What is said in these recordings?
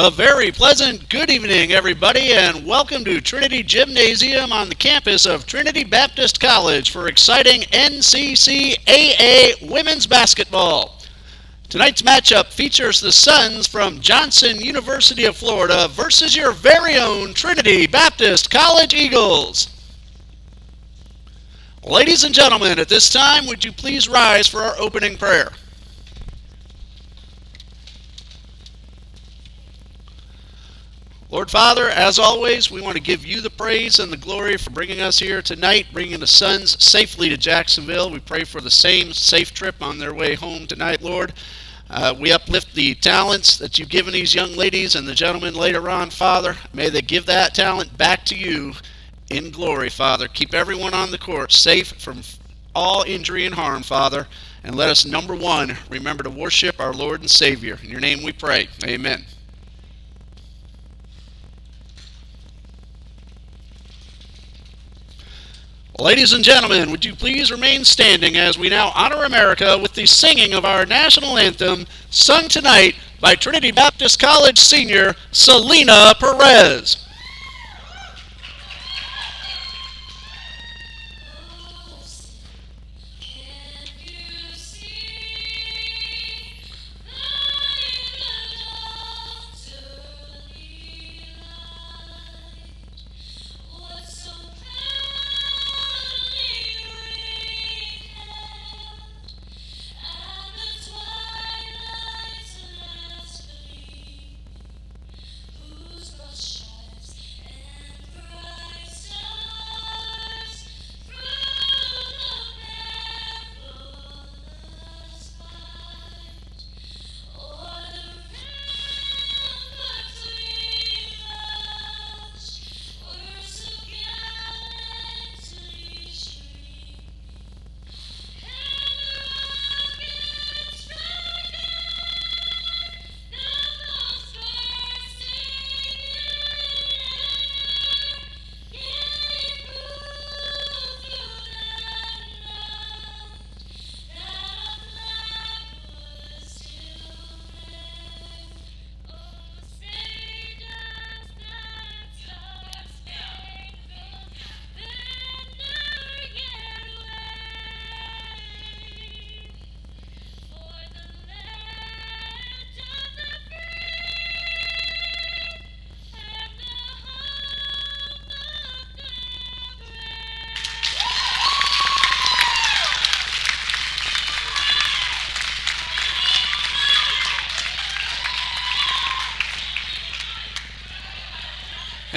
A very pleasant good evening, everybody, and welcome to Trinity Gymnasium on the campus of Trinity Baptist College for exciting NCCAA women's basketball. Tonight's matchup features the Suns from Johnson University of Florida versus your very own Trinity Baptist College Eagles. Ladies and gentlemen, at this time, would you please rise for our opening prayer? Lord Father, as always, we want to give you the praise and the glory for bringing us here tonight, bringing the Suns safely to Jacksonville. We pray for the same safe trip on their way home tonight, Lord. We uplift the talents that you've given these young ladies and the gentlemen later on, Father. May they give that talent back to you in glory, Father. Keep everyone on the court safe from all injury and harm, Father. And let us, number one, remember to worship our Lord and Savior. In your name we pray. Amen. Ladies and gentlemen, would you please remain standing as we now honor America with the singing of our national anthem, sung tonight by Trinity Baptist College senior Selena Perez.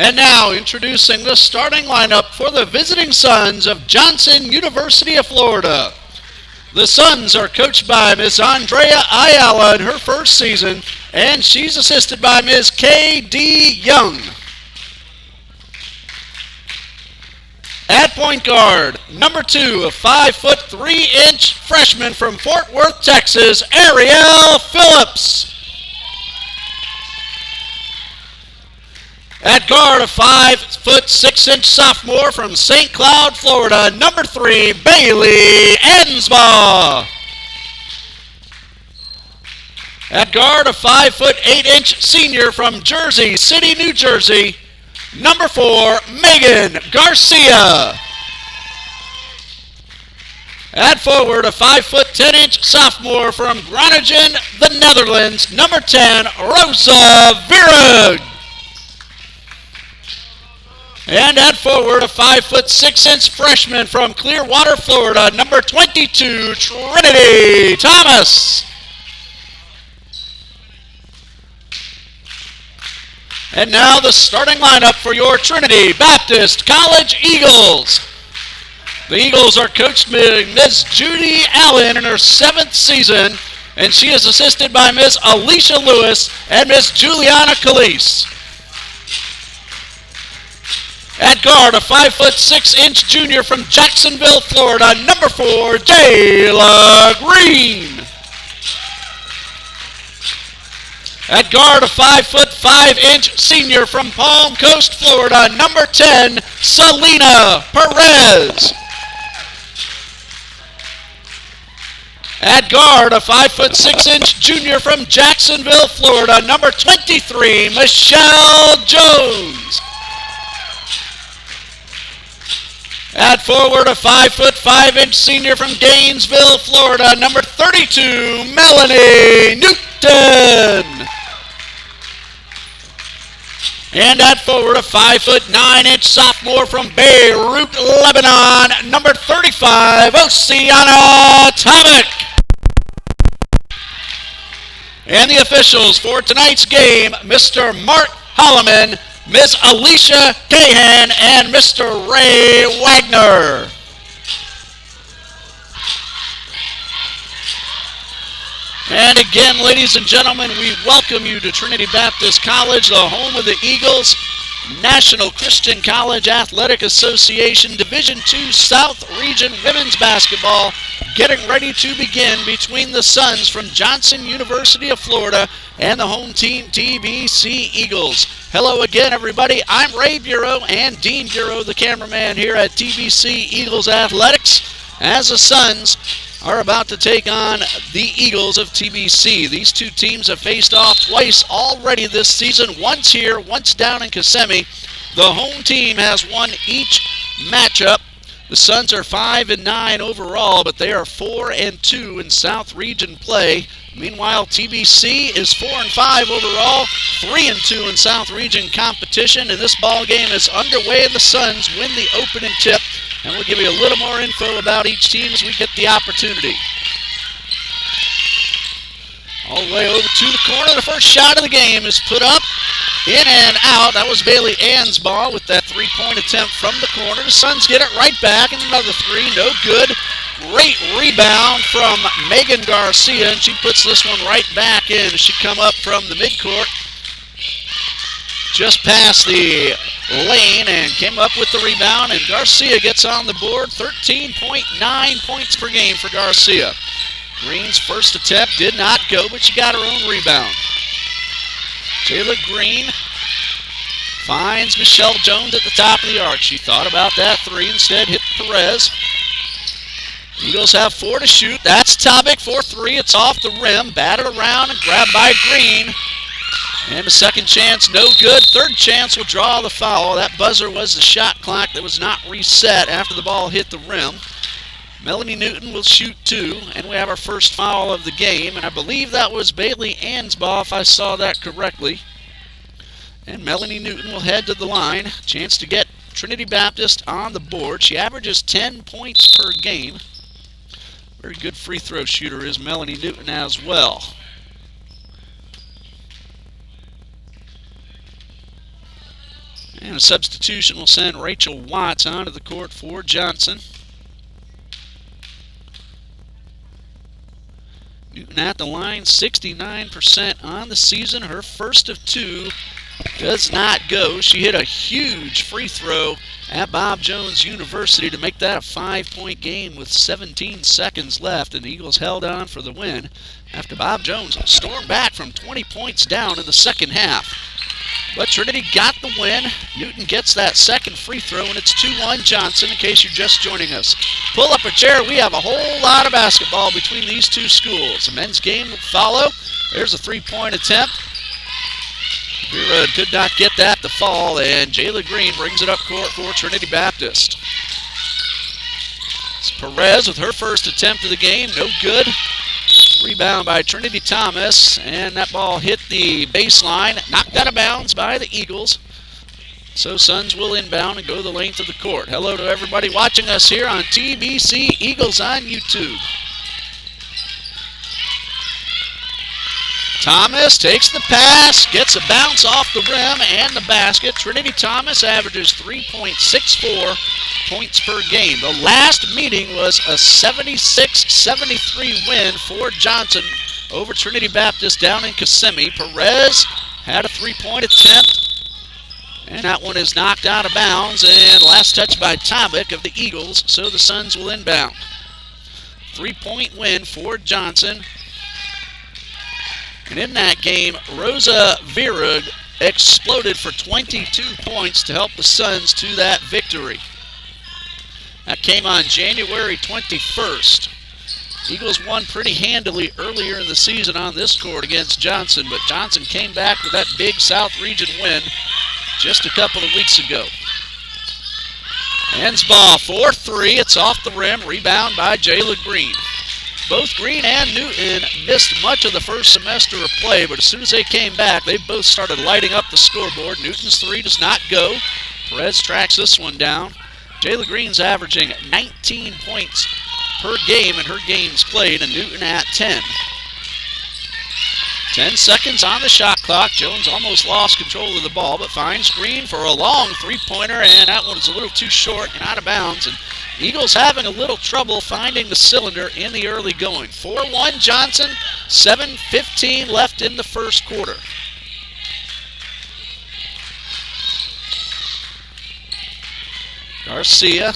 And now, introducing the starting lineup for the visiting Suns of Johnson University of Florida. The Suns are coached by Miss Andrea Ayala in her first season, and she's assisted by Miss K.D. Young. At point guard, number 2, a 5'3" freshman from Fort Worth, Texas, Ariel Phillips. At guard, a 5'6" sophomore from St. Cloud, Florida, number 3, Bailey Ensbaugh. At guard, a 5'8" senior from Jersey City, New Jersey, number 4, Megan Garcia. At forward, a 5'10" sophomore from Groningen, the Netherlands, number 10, Rosa Virag. And at forward, a 5'6" freshman from Clearwater, Florida, number 22, Trinity Thomas. And now the starting lineup for your Trinity Baptist College Eagles. The Eagles are coached by Ms. Judy Allen in her 7th season, and she is assisted by Ms. Alicia Lewis and Ms. Juliana Calise. At guard, a 5'6" junior from Jacksonville, Florida, number 4, Jayla Green. At guard, a 5'5" senior from Palm Coast, Florida, number 10, Selena Perez. At guard, a 5'6" junior from Jacksonville, Florida, number 23, Michelle Jones. At forward, a 5'5" senior from Gainesville, Florida, number 32, Melanie Newton. And at forward, a 5'9" sophomore from Beirut, Lebanon, number 35, Oceana Tomic. And the officials for tonight's game, Mr. Mark Holloman, Ms. Alicia Cahan, and Mr. Ray Wagner. And again, ladies and gentlemen, we welcome you to Trinity Baptist College, the home of the Eagles, National Christian College Athletic Association, Division II South Region Women's Basketball, getting ready to begin between the Suns from Johnson University of Florida and the home team, TBC Eagles. Hello again, everybody. I'm Ray Bureau and Dean Bureau, the cameraman here at TBC Eagles Athletics, as the Suns are about to take on the Eagles of TBC. These two teams have faced off twice already this season, once here, once down in Kissimmee. The home team has won each matchup. The Suns are 5-9 overall, but they are 4-2 in South Region play. Meanwhile, TBC is 4-5 overall, 3-2 in South Region competition, and this ball game is underway, and the Suns win the opening tip. And we'll give you a little more info about each team as we get the opportunity. All the way over to the corner. The first shot of the game is put up, in and out. That was Bailey Ann's ball with that three-point attempt from the corner. The Suns get it right back, and another three, no good. Great rebound from Megan Garcia, and she puts this one right back in as she come up from the midcourt, just past the lane, and came up with the rebound, and Garcia gets on the board. 13.9 points per game for Garcia. Green's first attempt did not go, but she got her own rebound. Jayla Green finds Michelle Jones at the top of the arc. She thought about that three, instead hit Perez. Eagles have 4 to shoot. That's Tobic for 3. It's off the rim, batted around and grabbed by Green. And the second chance, no good. Third chance will draw the foul. That buzzer was the shot clock that was not reset after the ball hit the rim. Melanie Newton will shoot 2, and we have our first foul of the game. And I believe that was Bailey Ann's ball, if I saw that correctly. And Melanie Newton will head to the line. Chance to get Trinity Baptist on the board. She averages 10 points per game. Very good free throw shooter is Melanie Newton as well. And a substitution will send Rachel Watts onto the court for Johnson. Newton at the line, 69% on the season. Her first of 2 does not go. She hit a huge free throw at Bob Jones University to make that a 5-point game with 17 seconds left, and the Eagles held on for the win after Bob Jones stormed back from 20 points down in the second half. But Trinity got the win. Newton gets that second free throw, and it's 2-1 Johnson, in case you're just joining us. Pull up a chair. We have a whole lot of basketball between these two schools. The men's game will follow. There's a three-point attempt. Vera could not get that to fall, and Jayla Green brings it up court for Trinity Baptist. It's Perez with her first attempt of the game. No good. Rebound by Trinity Thomas, and that ball hit the baseline, knocked out of bounds by the Eagles. So Suns will inbound and go the length of the court. Hello to everybody watching us here on TBC Eagles on YouTube. Thomas takes the pass, gets a bounce off the rim and the basket. Trinity Thomas averages 3.64 points per game. The last meeting was a 76-73 win for Johnson over Trinity Baptist down in Kissimmee. Perez had a three-point attempt, and that one is knocked out of bounds, and last touch by Tobic of the Eagles, so the Suns will inbound. 3-point win for Johnson. And in that game, Rosa Virug exploded for 22 points to help the Suns to that victory. That came on January 21st. Eagles won pretty handily earlier in the season on this court against Johnson, but Johnson came back with that big South Region win just a couple of weeks ago. Ends ball 4-3. It's off the rim. Rebound by Jayla Green. Both Green and Newton missed much of the first semester of play, but as soon as they came back, they both started lighting up the scoreboard. Newton's three does not go. Perez tracks this one down. Jayla Green's averaging 19 points per game in her games played, and Newton at 10. 10 seconds on the shot clock. Jones almost lost control of the ball, but finds Green for a long three-pointer, and that one is a little too short and out of bounds. And Eagles having a little trouble finding the cylinder in the early going. 4-1 Johnson, 7:15 left in the first quarter. Garcia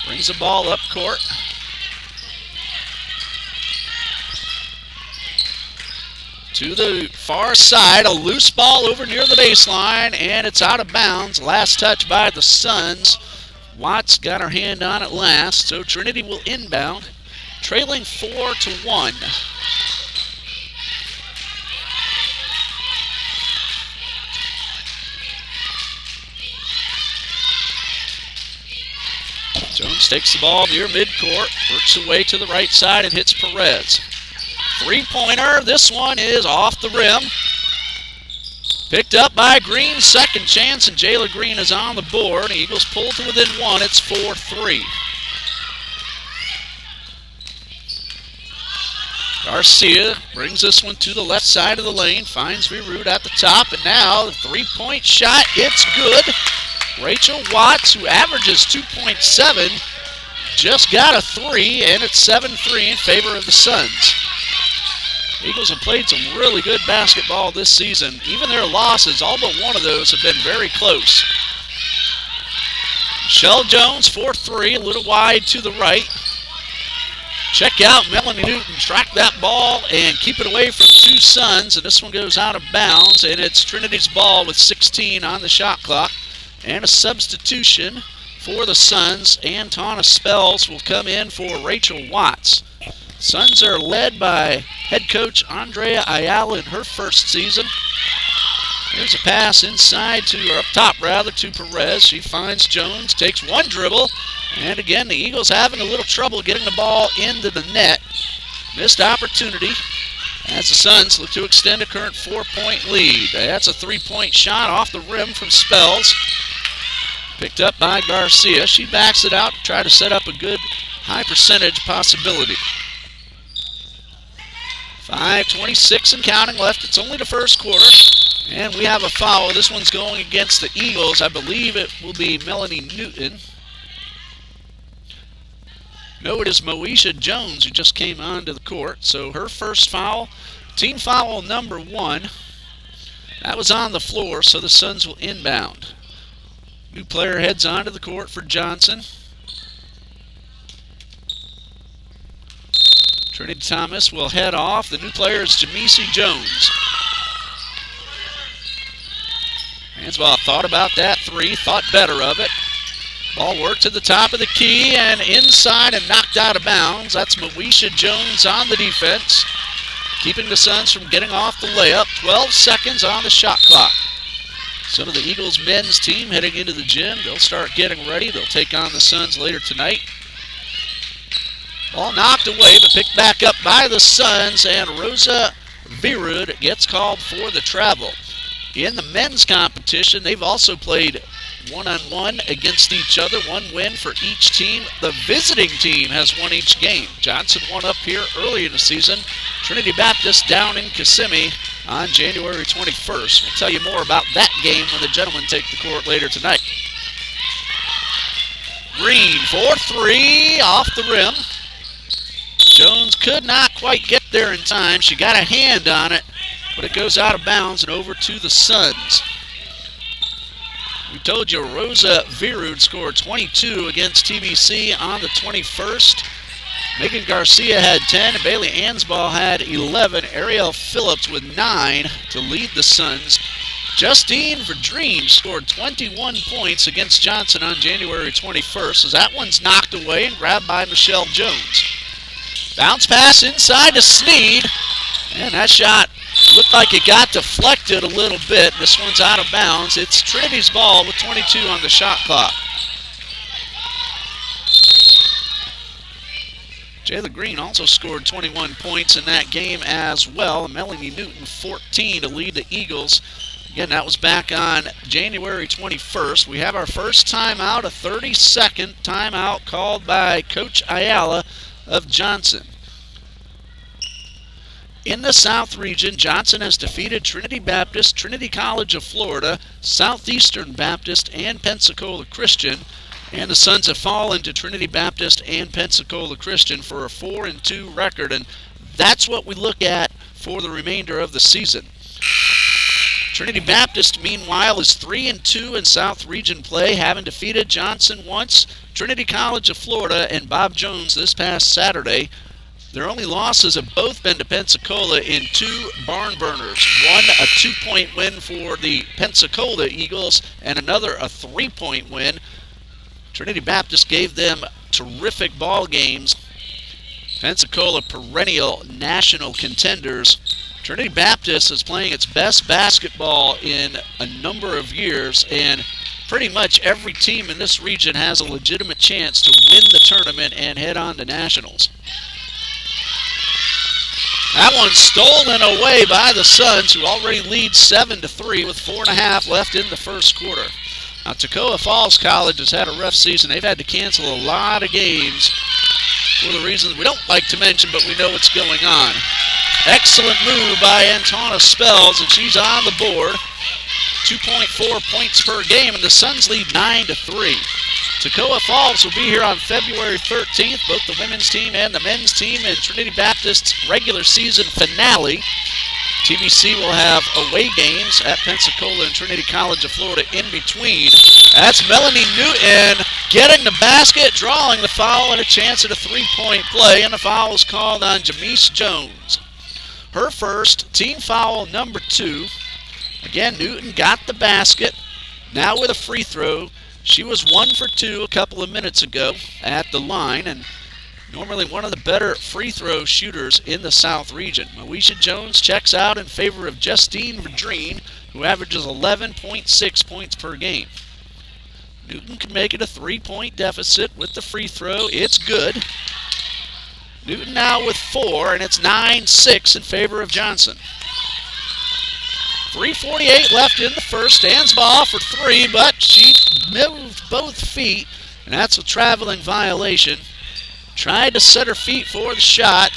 brings the ball up court. To the far side, a loose ball over near the baseline, and it's out of bounds. Last touch by the Suns. Watts got her hand on it last, so Trinity will inbound, trailing 4-1. Jones takes the ball near midcourt, works away to the right side and hits Perez. Three-pointer, this one is off the rim. Picked up by Green, second chance, and Jayla Green is on the board. Eagles pull to within one, it's 4-3. Garcia brings this one to the left side of the lane, finds Virud at the top, and now the three-point shot, it's good. Rachel Watts, who averages 2.7, just got a three, and it's 7-3 in favor of the Suns. Eagles have played some really good basketball this season. Even their losses, all but one of those, have been very close. Michelle Jones, 4-3, a little wide to the right. Check out Melanie Newton, track that ball and keep it away from two Suns, and this one goes out of bounds, and it's Trinity's ball with 16 on the shot clock. And a substitution for the Suns. Antona Spells will come in for Rachel Watts. Suns are led by head coach Andrea Ayala in her first season. Here's a pass inside to, or up top rather, to Perez. She finds Jones, takes one dribble, and again the Eagles having a little trouble getting the ball into the net. Missed opportunity as the Suns look to extend a current 4-point lead. That's a three-point shot off the rim from Spells. Picked up by Garcia. She backs it out to try to set up a good high percentage possibility. 5:26 and counting left. It's only the first quarter. And we have a foul. This one's going against the Eagles. I believe it will be Melanie Newton. No, it is Moesha Jones who just came onto the court. So her first foul, team foul number 1. That was on the floor, so the Suns will inbound. New player heads onto the court for Johnson. Trinity Thomas will head off. The new player is Jamisi Jones. Hansball thought about that three, thought better of it. Ball worked to the top of the key and inside and knocked out of bounds. That's Moesha Jones on the defense, keeping the Suns from getting off the layup. 12 seconds on the shot clock. Some of the Eagles men's team heading into the gym. They'll start getting ready. They'll take on the Suns later tonight. Ball knocked away, but picked back up by the Suns, and Rosa Virud gets called for the travel. In the men's competition, they've also played one-on-one against each other. One win for each team. The visiting team has won each game. Johnson won up here early in the season. Trinity Baptist down in Kissimmee on January 21st. We'll tell you more about that game when the gentlemen take the court later tonight. Green, 4-3, off the rim. Jones could not quite get there in time. She got a hand on it, but it goes out of bounds and over to the Suns. We told you Rosa Virud scored 22 against TBC on the 21st. Megan Garcia had 10, and Bailey Ansball had 11. Ariel Phillips with 9 to lead the Suns. Justine Verdream scored 21 points against Johnson on January 21st, as that one's knocked away and grabbed by Michelle Jones. Bounce pass inside to Sneed. And that shot looked like it got deflected a little bit. This one's out of bounds. It's Trinity's ball with 22 on the shot clock. Jayla Green also scored 21 points in that game as well. Melanie Newton 14 to lead the Eagles. Again, that was back on January 21st. We have our first timeout, a 30-second timeout called by Coach Ayala of Johnson. In the South region, Johnson has defeated Trinity Baptist, Trinity College of Florida, Southeastern Baptist, and Pensacola Christian. And the Suns have fallen to Trinity Baptist and Pensacola Christian for a 4-2 record. And that's what we look at for the remainder of the season. Trinity Baptist, meanwhile, is 3-2 in South Region play, having defeated Johnson once, Trinity College of Florida, and Bob Jones this past Saturday. Their only losses have both been to Pensacola in 2 barn burners. One, a 2-point win for the Pensacola Eagles, and another, a 3-point win. Trinity Baptist gave them terrific ball games. Pensacola, perennial national contenders. Trinity Baptist is playing its best basketball in a number of years, and pretty much every team in this region has a legitimate chance to win the tournament and head on to nationals. That one's stolen away by the Suns, who already lead 7-3 with 4.5 left in the first quarter. Now, Toccoa Falls College has had a rough season. They've had to cancel a lot of games for the reasons we don't like to mention, but we know what's going on. Excellent move by Antona Spells, and she's on the board. 2.4 points per game, and the Suns lead 9-3. Toccoa Falls will be here on February 13th, both the women's team and the men's team in Trinity Baptist's regular season finale. TBC will have away games at Pensacola and Trinity College of Florida in between. That's Melanie Newton getting the basket, drawing the foul, and a chance at a 3-point play, and the foul is called on Jamise Jones. Her first, team foul number 2. Again, Newton got the basket, now with a free throw. She was 1 for 2 a couple of minutes ago at the line, and normally one of the better free throw shooters in the South region. Moesha Jones checks out in favor of Justine Verdreen, who averages 11.6 points per game. Newton can make it a 3-point deficit with the free throw. It's good. Newton now with 4, and it's 9-6 in favor of Johnson. 3:48 left in the first. Hands ball for 3, but she moved both feet, and that's a traveling violation. Tried to set her feet for the shot.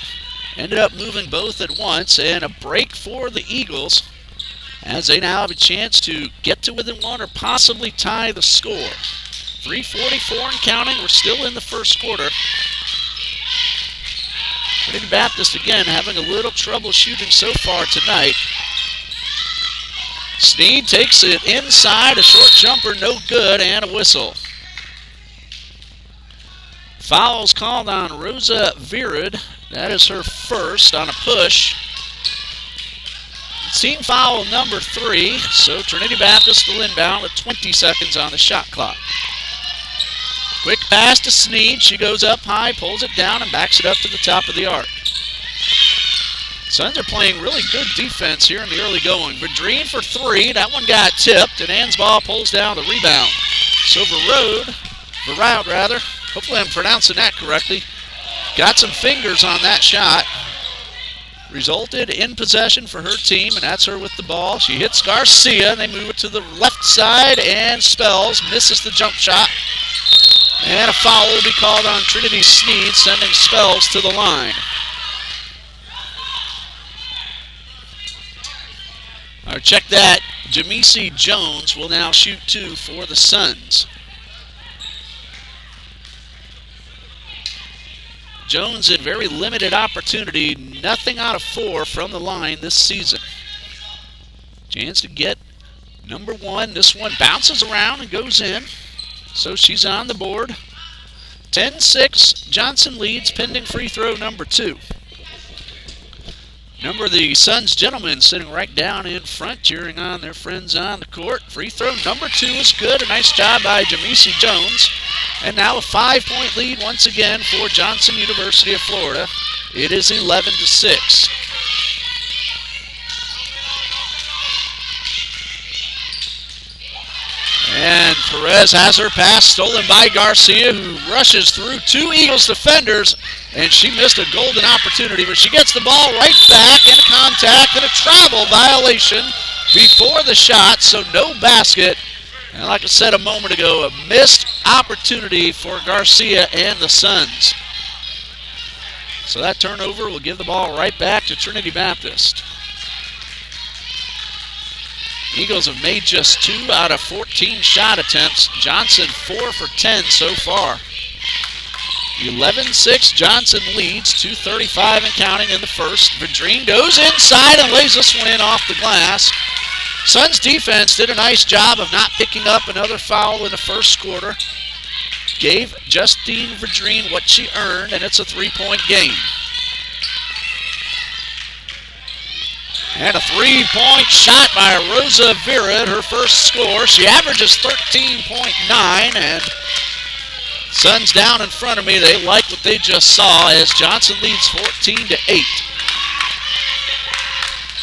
Ended up moving both at once, and a break for the Eagles as they now have a chance to get to within 1 or possibly tie the score. 3:44 and counting. We're still in the first quarter. Trinity Baptist, again, having a little trouble shooting so far tonight. Sneed takes it inside. A short jumper, no good, and a whistle. Foul's called on Rosa Virud. That is her first on a push. Team foul number 3, so Trinity Baptist will inbound with 20 seconds on the shot clock. Quick pass to Sneed. She goes up high, pulls it down, and backs it up to the top of the arc. Suns are playing really good defense here in the early going. Verdreen for 3. That one got tipped, and Ansball pulls down the rebound. So Virud, hopefully I'm pronouncing that correctly, got some fingers on that shot. Resulted in possession for her team, and that's her with the ball. She hits Garcia, and they move it to the left side, and Spells misses the jump shot. And a foul will be called on Trinity Sneed, sending Spells to the line. All right, check that. Jamise Jones will now shoot 2 for the Suns. Jones in very limited opportunity, nothing out of 4 from the line this season. Chance to get number 1. This one bounces around and goes in. So she's on the board. 10-6, Johnson leads pending free throw number 2. Number of the Suns gentlemen sitting right down in front, cheering on their friends on the court. Free throw number 2 is good. A nice job by Jamise Jones. And now a 5-point lead once again for Johnson University of Florida. It is 11-6. And Perez has her pass stolen by Garcia, who rushes through two Eagles defenders, and she missed a golden opportunity, but she gets the ball right back in contact and a travel violation before the shot, so no basket. And like I said a moment ago, a missed opportunity for Garcia and the Suns. So that turnover will give the ball right back to Trinity Baptist. Eagles have made just 2 out of 14 shot attempts. Johnson 4 for 10 so far. 11-6, Johnson leads, 2:35 and counting in the first. Vadrine goes inside and lays this one in off the glass. Suns defense did a nice job of not picking up another foul in the first quarter. Gave Justine Vadrine what she earned, and it's a 3-point game. And a 3-point shot by Rosa Virid, her first score. She averages 13.9, and Suns down in front of me. They like what they just saw as Johnson leads 14-8.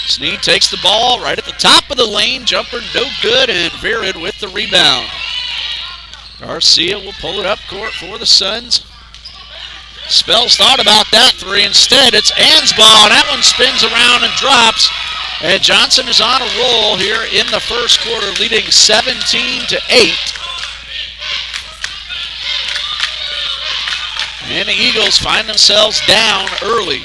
Sneed takes the ball right at the top of the lane. Jumper no good, and Virid with the rebound. Garcia will pull it up court for the Suns. Spells thought about that three. Instead, it's Ansbaugh, and that one spins around and drops. And Johnson is on a roll here in the first quarter, leading 17-8. And the Eagles find themselves down early.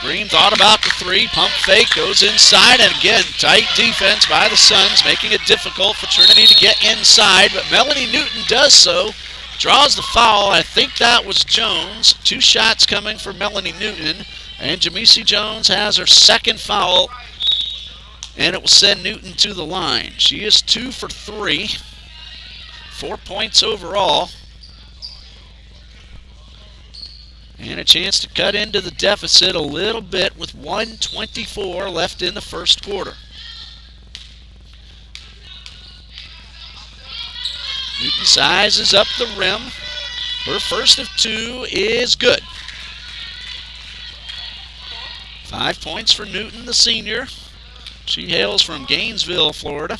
Green thought about the three, pump fake, goes inside, and again, tight defense by the Suns, making it difficult for Trinity to get inside, but Melanie Newton does so, draws the foul. I think that was Jones. 2 shots coming for Melanie Newton, and Jamisi Jones has her second foul, and it will send Newton to the line. She is 2 for 3, 4 points overall. And a chance to cut into the deficit a little bit with 1:24 left in the first quarter. Newton sizes up the rim. Her first of 2 is good. 5 points for Newton, the senior. She hails from Gainesville, Florida.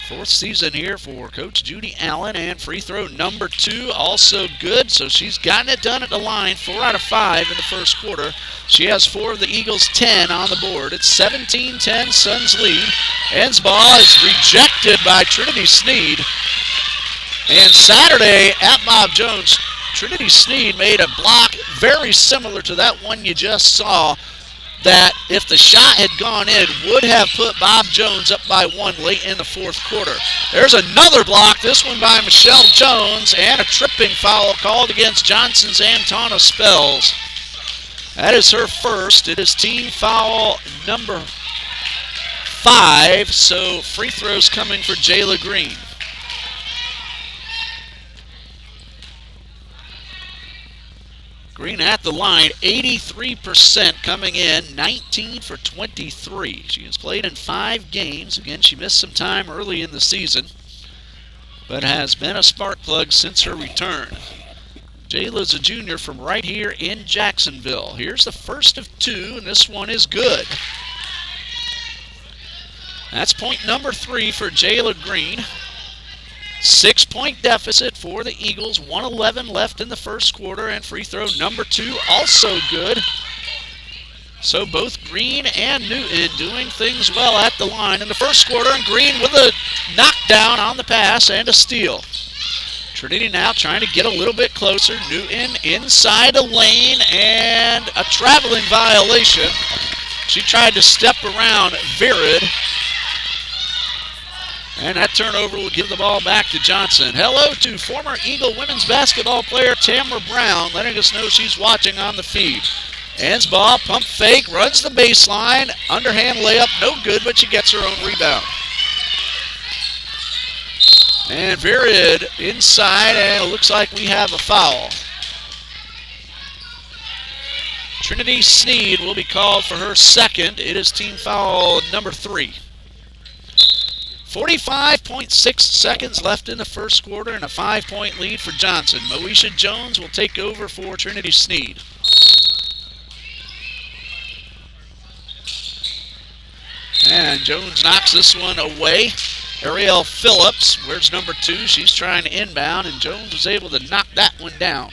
4th season here for Coach Judy Allen, and free throw number 2 also good, so she's gotten it done at the line. 4 out of 5 in the first quarter. She has 4 of the Eagles' 10 on the board. It's 17-10, Suns lead. Ansbaugh is rejected by Trinity Sneed. And Saturday at Bob Jones, Trinity Sneed made a block very similar to that one you just saw, that if the shot had gone in, would have put Bob Jones up by 1 late in the fourth quarter. There's another block, this one by Michelle Jones, and a tripping foul called against Johnson's Antana Spells. That is her first. It is team foul number 5, so free throws coming for Jayla Green. Green at the line, 83% coming in, 19 for 23. She has played in 5 games. Again, she missed some time early in the season, but has been a spark plug since her return. Jayla's a junior from right here in Jacksonville. Here's the first of 2, and this one is good. That's point number 3 for Jayla Green. 6-point deficit for the Eagles, 1:11 left in the first quarter, and free throw number 2 also good. So both Green and Newton doing things well at the line in the first quarter, and Green with a knockdown on the pass and a steal. Trinity now trying to get a little bit closer. Newton inside the lane, and a traveling violation. She tried to step around Virid. And that turnover will give the ball back to Johnson. Hello to former Eagle women's basketball player Tamara Brown, letting us know she's watching on the feed. Ansbaugh, pump fake, runs the baseline. Underhand layup, no good, but she gets her own rebound. And Virid inside, and it looks like we have a foul. Trinity Sneed will be called for her second. It is team foul number 3. 45.6 seconds left in the first quarter and a 5-point lead for Johnson. Moesha Jones will take over for Trinity Sneed. And Jones knocks this one away. Ariel Phillips, where's number 2? She's trying to inbound, and Jones was able to knock that one down.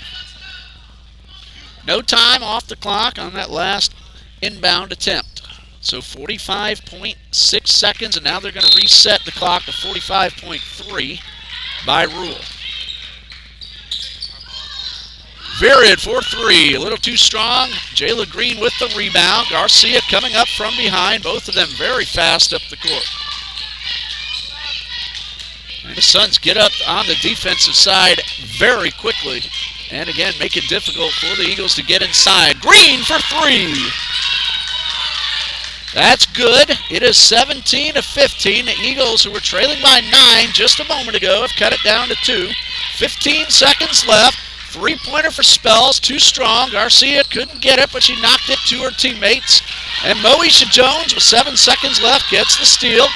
No time off the clock on that last inbound attempt. So 45.6 seconds, and now they're going to reset the clock to 45.3 by rule. Varied for 3, a little too strong. Jayla Green with the rebound. Garcia coming up from behind. Both of them very fast up the court. And the Suns get up on the defensive side very quickly. And again, make it difficult for the Eagles to get inside. Green for 3. That's good. It is 17-15. The Eagles, who were trailing by 9 just a moment ago, have cut it down to 2. 15 seconds left. Three-pointer for Spells, too strong. Garcia couldn't get it, but she knocked it to her teammates. And Moesha Jones, with 7 seconds left, gets the steal.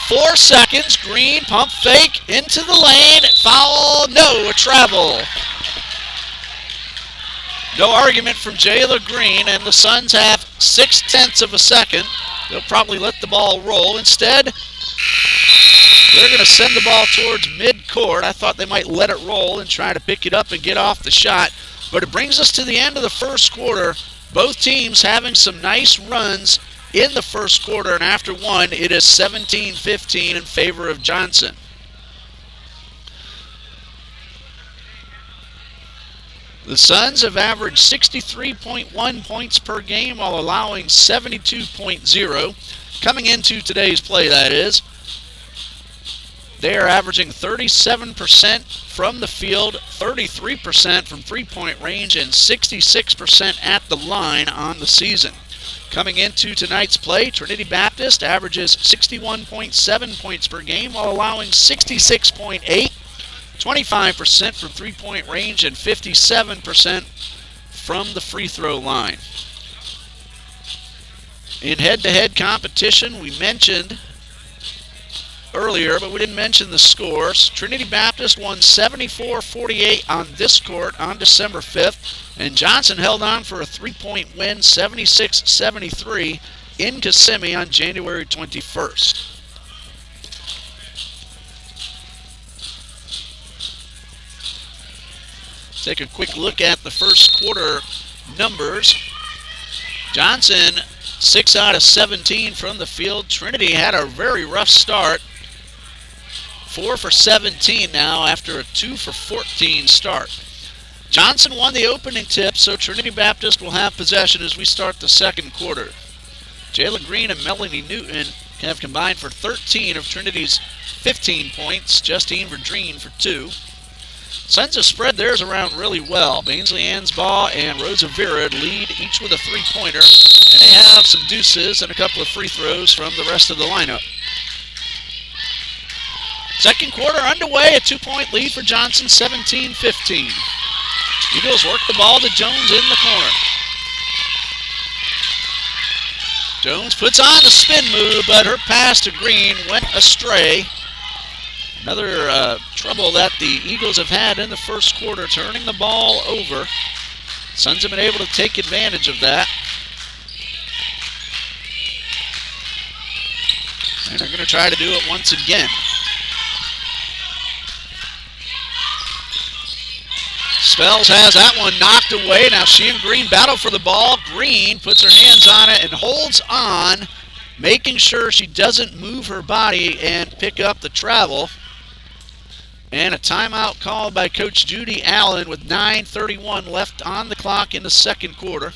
4 seconds. Green, pump fake, into the lane. Foul, no, a travel. No argument from Jayla Green, and the Suns have 0.6 of a second. They'll probably let the ball roll. Instead, they're going to send the ball towards midcourt. I thought they might let it roll and try to pick it up and get off the shot. But it brings us to the end of the first quarter. Both teams having some nice runs in the first quarter, and after one, it is 17-15 in favor of Johnson. The Suns have averaged 63.1 points per game while allowing 72.0. Coming into today's play, that is. They are averaging 37% from the field, 33% from three-point range, and 66% at the line on the season. Coming into tonight's play, Trinity Baptist averages 61.7 points per game while allowing 66.8, 25% from three-point range, and 57% from the free throw line. In head-to-head competition, we mentioned earlier, but we didn't mention the scores. Trinity Baptist won 74-48 on this court on December 5th, and Johnson held on for a 3-point win, 76-73, in Kissimmee on January 21st. Take a quick look at the first quarter numbers. Johnson, 6 out of 17 from the field. Trinity had a very rough start. 4 for 17 now after a 2 for 14 start. Johnson won the opening tip, so Trinity Baptist will have possession as we start the second quarter. Jayla Green and Melanie Newton have combined for 13 of Trinity's 15 points. Justine Verdreen for 2. Suns have spread theirs around really well. Bainsley Ansbaugh and Rosa Vera lead, each with a three-pointer, and they have some deuces and a couple of free throws from the rest of the lineup. Second quarter underway, a 2-point lead for Johnson, 17-15. Eagles work the ball to Jones in the corner. Jones puts on the spin move, but her pass to Green went astray. Another trouble that the Eagles have had in the first quarter, turning the ball over. Suns have been able to take advantage of that. And they're going to try to do it once again. Spells has that one knocked away. Now she and Green battle for the ball. Green puts her hands on it and holds on, making sure she doesn't move her body and pick up the travel. And a timeout called by Coach Judy Allen with 9:31 left on the clock in the second quarter.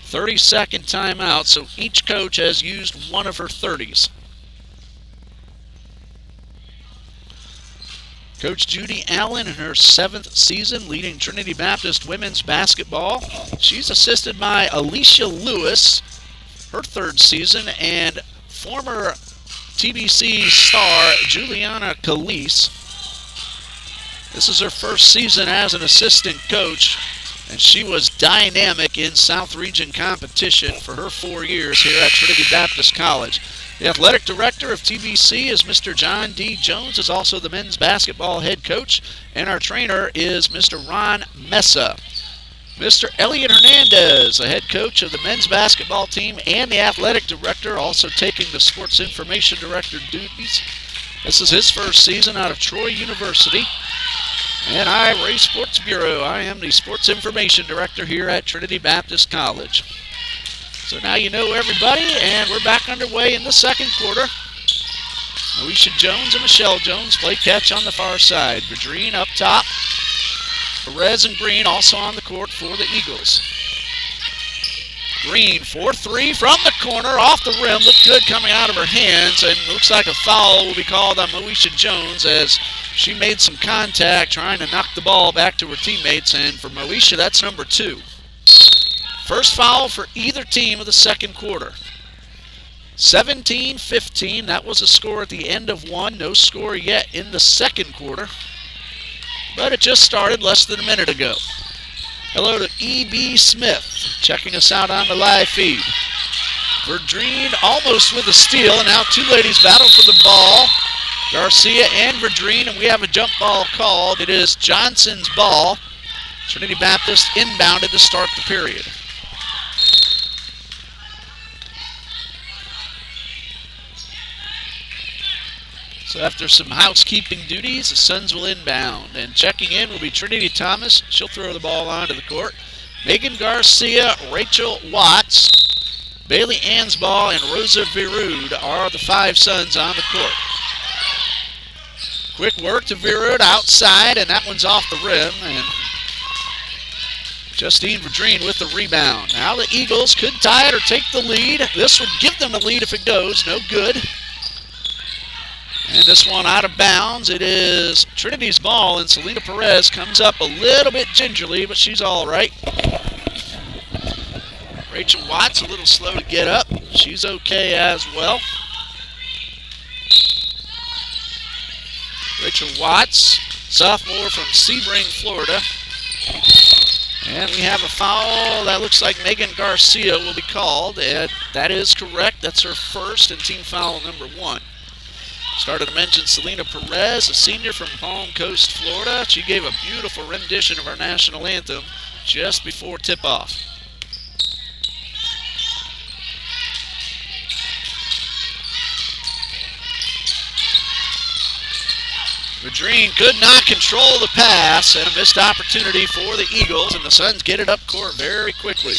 30-second timeout, so each coach has used one of her 30s. Coach Judy Allen in her 7th season leading Trinity Baptist women's basketball. She's assisted by Alicia Lewis, her 3rd season, and former TBC star Juliana Calise. This is her 1st season as an assistant coach, and she was dynamic in South Region competition for her 4 years here at Trinity Baptist College. The athletic director of TBC is Mr. John D. Jones, is also the men's basketball head coach, and our trainer is Mr. Ron Mesa. Mr. Elliot Hernandez, the head coach of the men's basketball team and the athletic director, also taking the sports information director duties. This is his first season out of Troy University. And I, Ray Sports Bureau, I am the sports information director here at Trinity Baptist College. So now you know everybody, and we're back underway in the second quarter. Alicia Jones and Michelle Jones play catch on the far side. Vadrine up top. Perez and Green also on the court for the Eagles. Green, 4-3 from the corner, off the rim. Looked good coming out of her hands, and looks like a foul will be called on Moesha Jones as she made some contact trying to knock the ball back to her teammates, and for Moesha, that's number 2. First foul for either team of the second quarter. 17-15, that was a score at the end of one. No score yet in the second quarter, but it just started less than a minute ago. Hello to E.B. Smith, checking us out on the live feed. Vadrine almost with a steal, and now two ladies battle for the ball. Garcia and Vadrine, and we have a jump ball called. It is Johnson's ball. Trinity Baptist inbounded to start the period. So after some housekeeping duties, the Suns will inbound. And checking in will be Trinity Thomas. She'll throw the ball onto the court. Megan Garcia, Rachel Watts, Bailey Ansball, and Rosa Virud are the 5 Suns on the court. Quick work to Virud outside, and that one's off the rim. And Justine Vadrine with the rebound. Now the Eagles could tie it or take the lead. This would give them the lead if it goes. No good. And this one out of bounds. It is Trinity's ball, and Selena Perez comes up a little bit gingerly, but she's all right. Rachel Watts a little slow to get up. She's okay as well. Rachel Watts, sophomore from Sebring, Florida. And we have a foul. That looks like Megan Garcia will be called. And that is correct. That's her first and team foul number 1. Started to mention Selena Perez, a senior from Palm Coast, Florida. She gave a beautiful rendition of our national anthem just before tip-off. Vadrine could not control the pass, and a missed opportunity for the Eagles, and the Suns get it up court very quickly.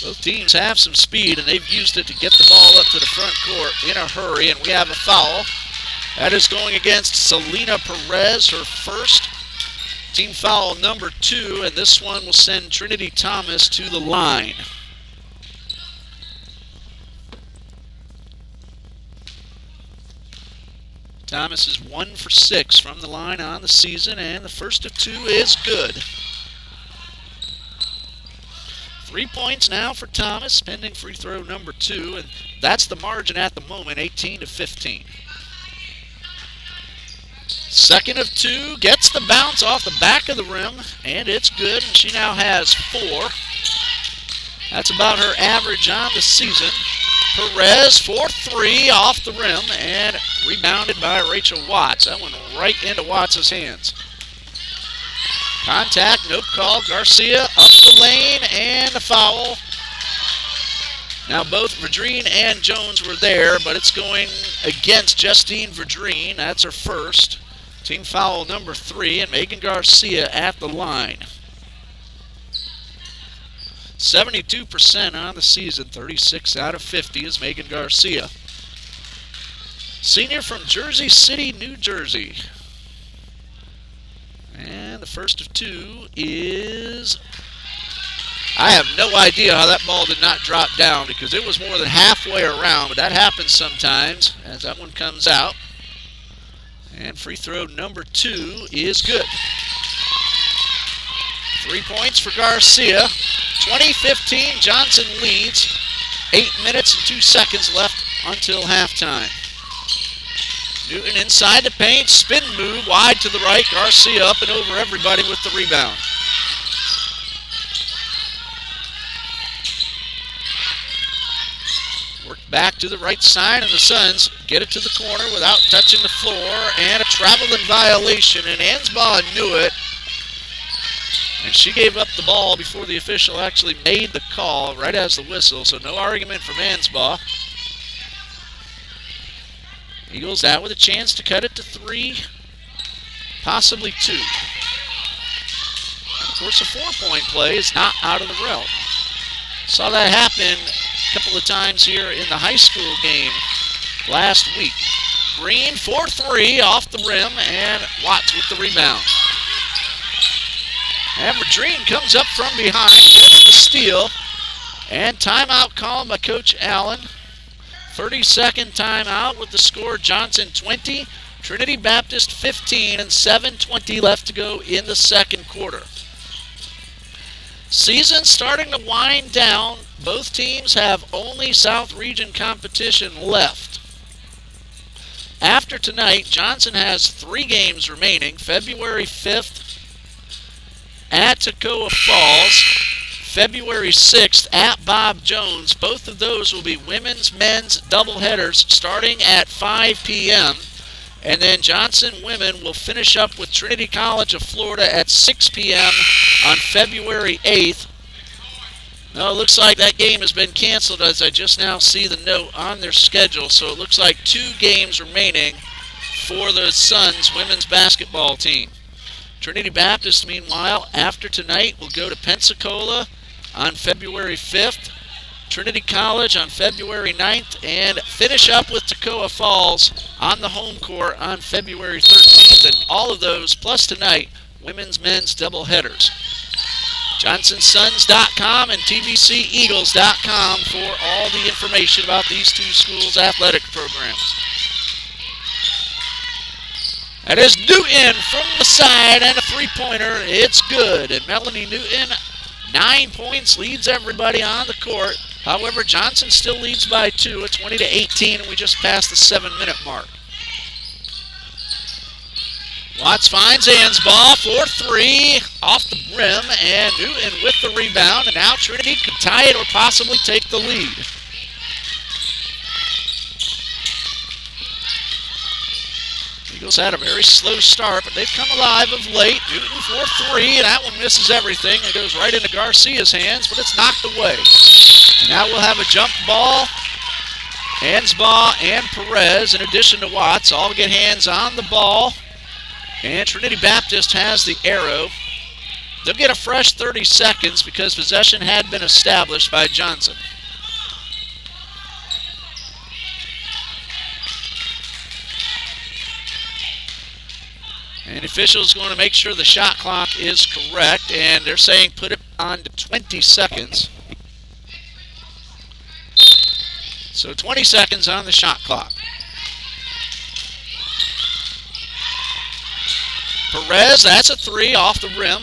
Both teams have some speed, and they've used it to get the ball up to the front court in a hurry, and we have a foul. That is going against Selena Perez, her first, team foul number 2, and this one will send Trinity Thomas to the line. Thomas is 1 for 6 from the line on the season, and the first of 2 is good. 3 points now for Thomas, pending free throw number 2, and that's the margin at the moment, 18-15. Second of 2, gets the bounce off the back of the rim, and it's good, and she now has 4. That's about her average on the season. Perez for 3 off the rim, and rebounded by Rachel Watts. That went right into Watts' hands. Contact, no call. Garcia up the lane, and a foul. Now both Vadrine and Jones were there, but it's going against Justine Vadrine. That's her first. Team foul number 3, and Megan Garcia at the line. 72% on the season, 36 out of 50 is Megan Garcia. Senior from Jersey City, New Jersey. And the first of 2 is... I have no idea how that ball did not drop down because it was more than halfway around, but that happens sometimes as that one comes out. And free throw number 2 is good. 3 points for Garcia. 20-15, Johnson leads. 8 minutes and 2 seconds left until halftime. Newton inside the paint, spin move, wide to the right. Garcia up and over everybody with the rebound. Work back to the right side, and the Suns get it to the corner without touching the floor, and a traveling violation, and Ansbaugh knew it. And she gave up the ball before the official actually made the call, right as the whistle, so no argument from Ansbaugh. Eagles out with a chance to cut it to 3, possibly 2. And of course, a 4-point play is not out of the realm. Saw that happen a couple of times here in the high school game last week. Green for 3 off the rim, and Watts with the rebound. And Verdreen comes up from behind, gets the steal, and timeout called by Coach Allen. 30-second timeout with the score Johnson 20, Trinity Baptist 15, and 7:20 left to go in the second quarter. Season starting to wind down. Both teams have only South Region competition left. After tonight, Johnson has 3 games remaining. February 5th at Toccoa Falls, February 6th at Bob Jones. Both of those will be women's, men's doubleheaders starting at 5 p.m. And then Johnson women will finish up with Trinity College of Florida at 6 p.m. on February 8th. No, it looks like that game has been canceled as I just now see the note on their schedule. So it looks like 2 games remaining for the Suns women's basketball team. Trinity Baptist, meanwhile, after tonight, will go to Pensacola on February 5th, Trinity College on February 9th, and finish up with Toccoa Falls on the home court on February 13th. And all of those, plus tonight, women's, men's doubleheaders. JohnsonSons.com and TBCEagles.com for all the information about these 2 schools' athletic programs. That is Newton from the side, and a 3-pointer. It's good. And Melanie Newton, 9 points, leads everybody on the court. However, Johnson still leads by 2 at 20-18, and we just passed the 7-minute mark. Watts finds Ansbaugh for 3 off the rim, and Newton with the rebound, and now Trinity could tie it or possibly take the lead. Eagles had a very slow start, but they've come alive of late. Newton for 3, and that one misses everything. It goes right into Garcia's hands, but it's knocked away. And now we'll have a jump ball. Ansbaugh and Perez, in addition to Watts, all get hands on the ball. And Trinity Baptist has the arrow. They'll get a fresh 30 seconds because possession had been established by Johnson. And officials going to make sure the shot clock is correct, and they're saying put it on to 20 seconds. So 20 seconds on the shot clock. Perez, that's a 3 off the rim.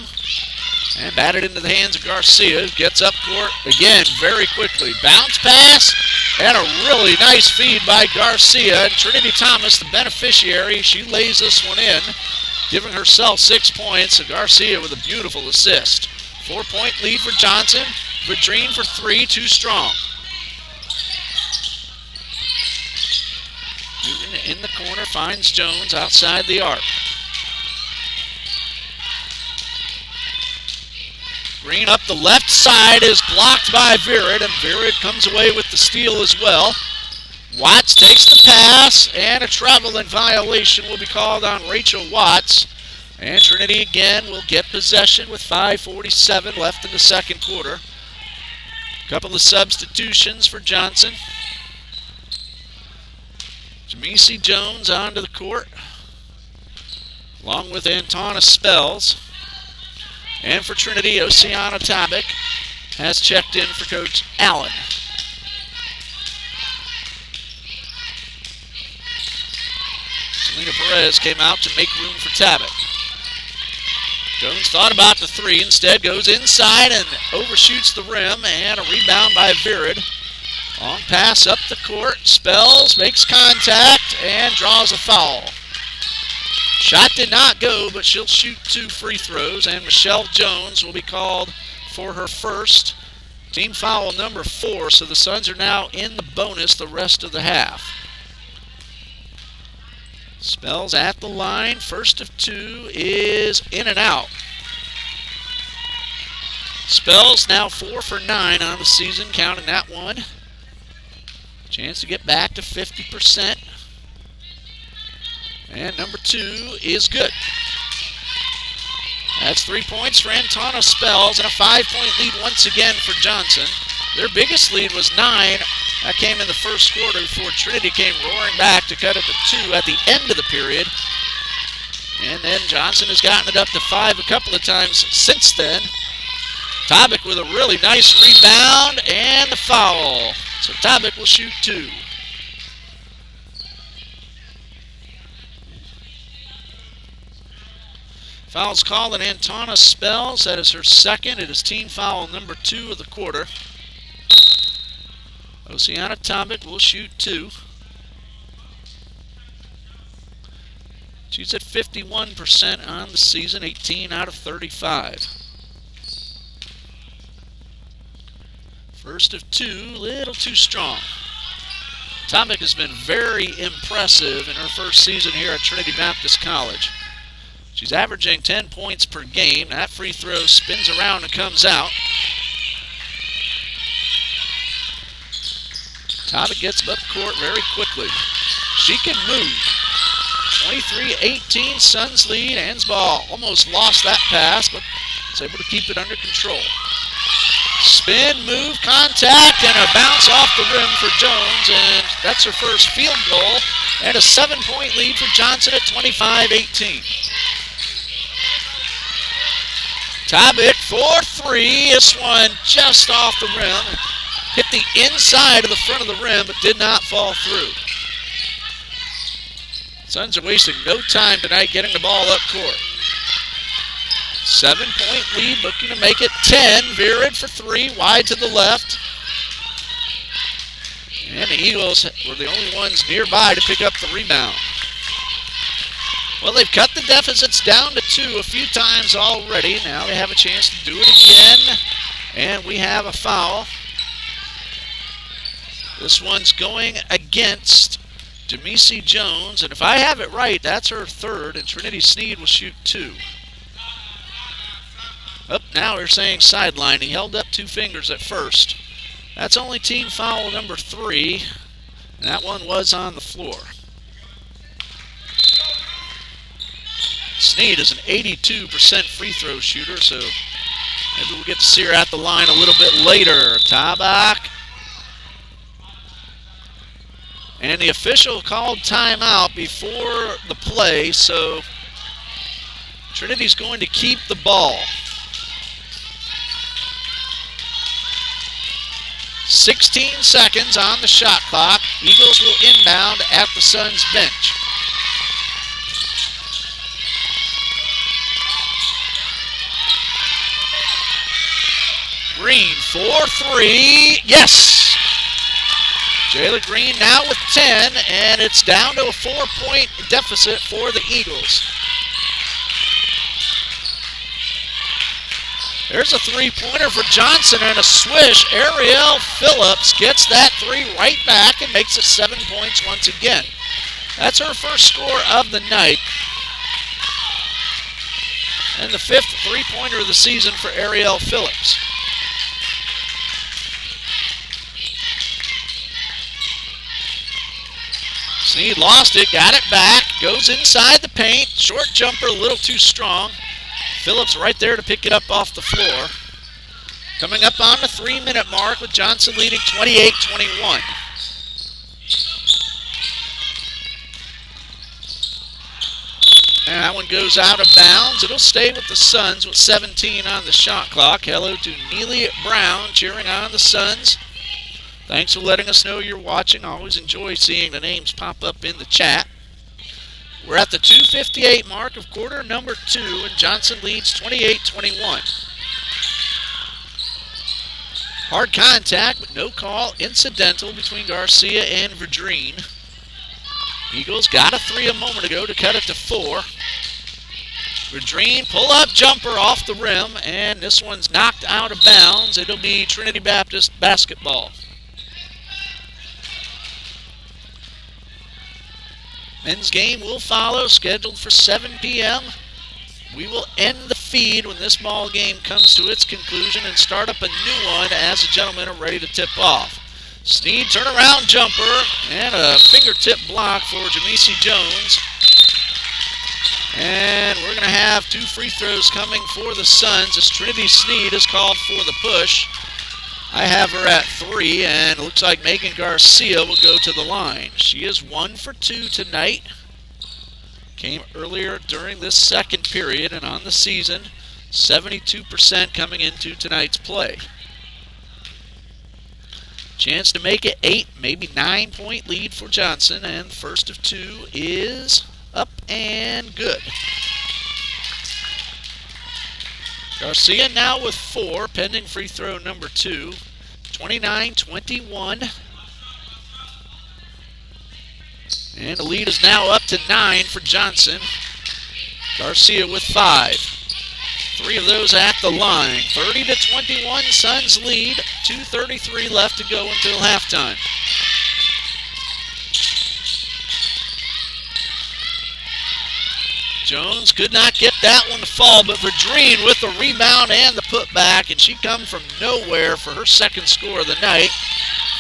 And batted into the hands of Garcia. Gets up court again very quickly. Bounce pass and a really nice feed by Garcia. And Trinity Thomas, the beneficiary, she lays this one in, giving herself 6 points. And Garcia with a beautiful assist. 4-point lead for Johnson. Verdreen for 3, too strong. Newton in the corner finds Jones outside the arc. Green up the left side is blocked by Virid, and Virid comes away with the steal as well. Watts takes the pass, and a traveling violation will be called on Rachel Watts. And Trinity again will get possession with 5:47 left in the second quarter. A couple of substitutions for Johnson. Jamisi Jones onto the court, along with Antona Spells. And for Trinity, Oceana Tabak has checked in for Coach Allen. Selena Perez came out to make room for Tabak. Jones thought about the 3, instead goes inside and overshoots the rim, and a rebound by Virid. Long pass up the court, Spells makes contact and draws a foul. Shot did not go, but she'll shoot 2 free throws, and Michelle Jones will be called for her first. Team foul number 4, so the Suns are now in the bonus the rest of the half. Spells at the line. First of 2 is in and out. Spells now 4 for 9 on the season, counting that one. Chance to get back to 50%. And number 2 is good. That's 3 points for Antona Spells and a 5-point lead once again for Johnson. Their biggest lead was 9. That came in the first quarter before Trinity came roaring back to cut it to 2 at the end of the period. And then Johnson has gotten it up to 5 a couple of times since then. Tobic with a really nice rebound and the foul. So Tobic will shoot 2. Foul's called on Antona Spells. That is her second. It is team foul number 2 of the quarter. Oceana Tobic will shoot 2. She's at 51% on the season, 18 out of 35. First of 2, little too strong. Tobic has been very impressive in her first season here at Trinity Baptist College. She's averaging 10 points per game. That free throw spins around and comes out. Tobic gets up court very quickly. She can move. 23-18, Suns lead. Ansball almost lost that pass, but was able to keep it under control. Spin, move, contact, and a bounce off the rim for Jones, and that's her first field goal, and a 7-point lead for Johnson at 25-18. Tobic for 3. This one just off the rim. Hit the inside of the front of the rim, but did not fall through. Suns are wasting no time tonight getting the ball up court. 7-point lead, looking to make it 10. Virid for 3, wide to the left. And the Eagles were the only ones nearby to pick up the rebound. Well, they've cut the deficits down to 2 a few times already. Now they have a chance to do it again. And we have a foul. This one's going against Demisi Jones. And if I have it right, that's her third. And Trinity Sneed will shoot 2. Up now they're saying sideline. He held up 2 fingers at first. That's only team foul number 3. And that one was on the floor. Sneed is an 82% free throw shooter, so maybe we'll get to see her at the line a little bit later. Tobic. And the official called timeout before the play, so Trinity's going to keep the ball. 16 seconds on the shot clock. Eagles will inbound at the Suns bench. Green for 3. Yes! Jayla Green now with 10, and it's down to a 4-point deficit for the Eagles. There's a 3-pointer for Johnson and a swish. Ariel Phillips gets that 3 right back and makes it 7 points once again. That's her first score of the night. And the 5th 3-pointer of the season for Ariel Phillips. Sneed lost it, got it back, goes inside the paint. Short jumper, a little too strong. Phillips right there to pick it up off the floor. Coming up on the 3-minute mark with Johnson leading 28-21. And that one goes out of bounds. It'll stay with the Suns with 17 on the shot clock. Hello to Neely Brown cheering on the Suns. Thanks for letting us know you're watching. I always enjoy seeing the names pop up in the chat. We're at the 2:58 mark of quarter number 2, and Johnson leads 28-21. Hard contact, but no call. Incidental between Garcia and Verdreen. Eagles got a 3 a moment ago to cut it to 4. Verdreen pull-up jumper off the rim, and this one's knocked out of bounds. It'll be Trinity Baptist basketball. Men's game will follow, scheduled for 7 p.m. We will end the feed when this ball game comes to its conclusion and start up a new one as the gentlemen are ready to tip off. Sneed turnaround jumper and a fingertip block for Jamesi Jones. And we're going to have 2 free throws coming for the Suns as Trinity Sneed is called for the push. I have her at 3, and it looks like Megan Garcia will go to the line. She is 1 for 2 tonight. Came earlier during this second period, and on the season, 72% coming into tonight's play. Chance to make it 8, maybe 9-point lead for Johnson, and the first of 2 is up and good. Garcia now with 4, pending free throw number 2. 29-21. And the lead is now up to 9 for Johnson. Garcia with 5. 3 of those at the line. 30-21, Suns lead. 2:33 left to go until halftime. Jones could not get that one to fall, but Verdreen with the rebound and the putback, and she come from nowhere for her second score of the night.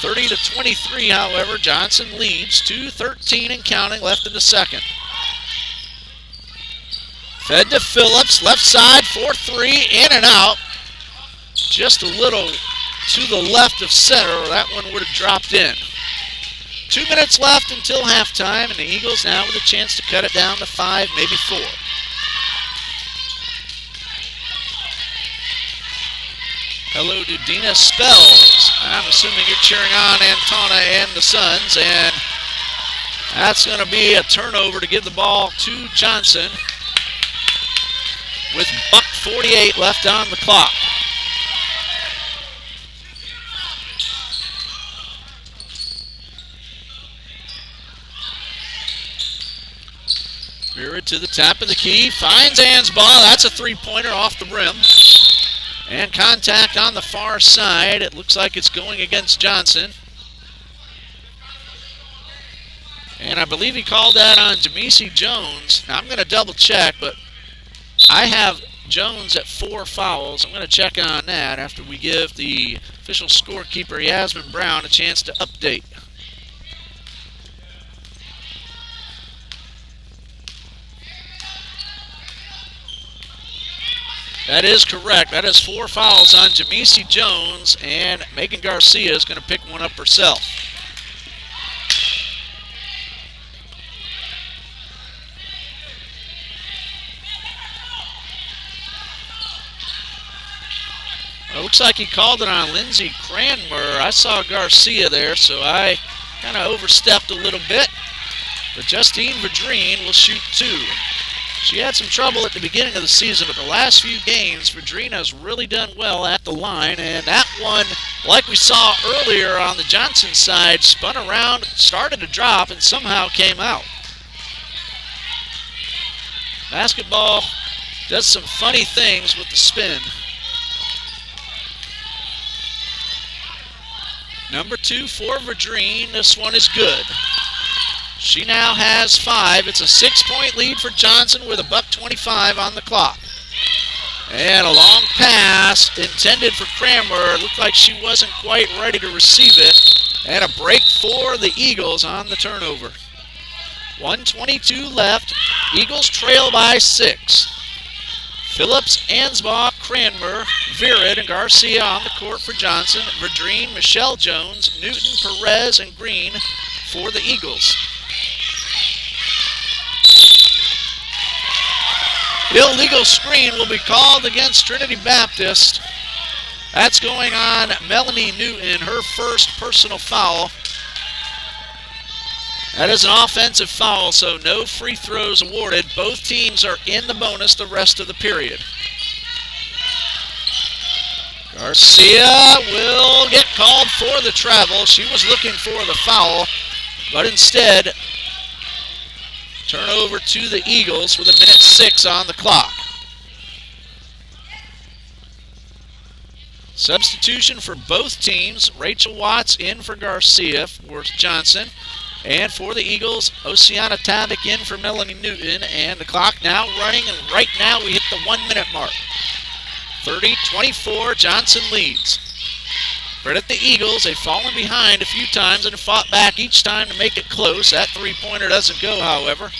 30-23, however, Johnson leads. 2:13 and counting left in the second. Fed to Phillips, left side, 4-3, in and out. Just a little to the left of center, or that one would have dropped in. 2 minutes left until halftime, and the Eagles now with a chance to cut it down to 5, maybe 4. Hello to Dina Spells. I'm assuming you're cheering on Antona and the Suns, and that's going to be a turnover to give the ball to Johnson with $1:48 left on the clock. Mirror to the top of the key, finds Ansbaugh. That's a three-pointer off the rim. And contact on the far side. It looks like it's going against Johnson. And I believe he called that on Jamesi Jones. Now I'm going to double check, but I have Jones at 4 fouls. I'm going to check on that after we give the official scorekeeper, Yasmin Brown, a chance to update. That is correct. That is 4 fouls on Jamesi Jones, and Megan Garcia is going to pick one up herself. Well, it looks like he called it on Lindsey Cranmer. I saw Garcia there, so I kind of overstepped a little bit. But Justine Verdreen will shoot 2. She had some trouble at the beginning of the season, but the last few games, Verdreen has really done well at the line. And that one, like we saw earlier on the Johnson side, spun around, started to drop, and somehow came out. Basketball does some funny things with the spin. Number 2 for Verdreen. This one is good. She now has 5. It's a 6-point lead for Johnson with $1:25 on the clock. And a long pass intended for Cranmer. Looked like she wasn't quite ready to receive it. And a break for the Eagles on the turnover. 1:22 left. Eagles trail by 6. Phillips, Ansbaugh, Cranmer, Virid, and Garcia on the court for Johnson. Verdreen, Michelle Jones, Newton, Perez, and Green for the Eagles. Illegal screen will be called against Trinity Baptist. That's going on Melanie Newton, her first personal foul. That is an offensive foul, so no free throws awarded. Both teams are in the bonus the rest of the period. Garcia will get called for the travel. She was looking for the foul, but instead, turnover to the Eagles with 1:06 on the clock. Substitution for both teams. Rachel Watts in for Garcia for Johnson. And for the Eagles, Oceana Tabak in for Melanie Newton. And the clock now running, and right now we hit the 1 minute mark. 30-24, Johnson leads. Credit the Eagles. They've fallen behind a few times and have fought back each time to make it close. That three-pointer doesn't go, however.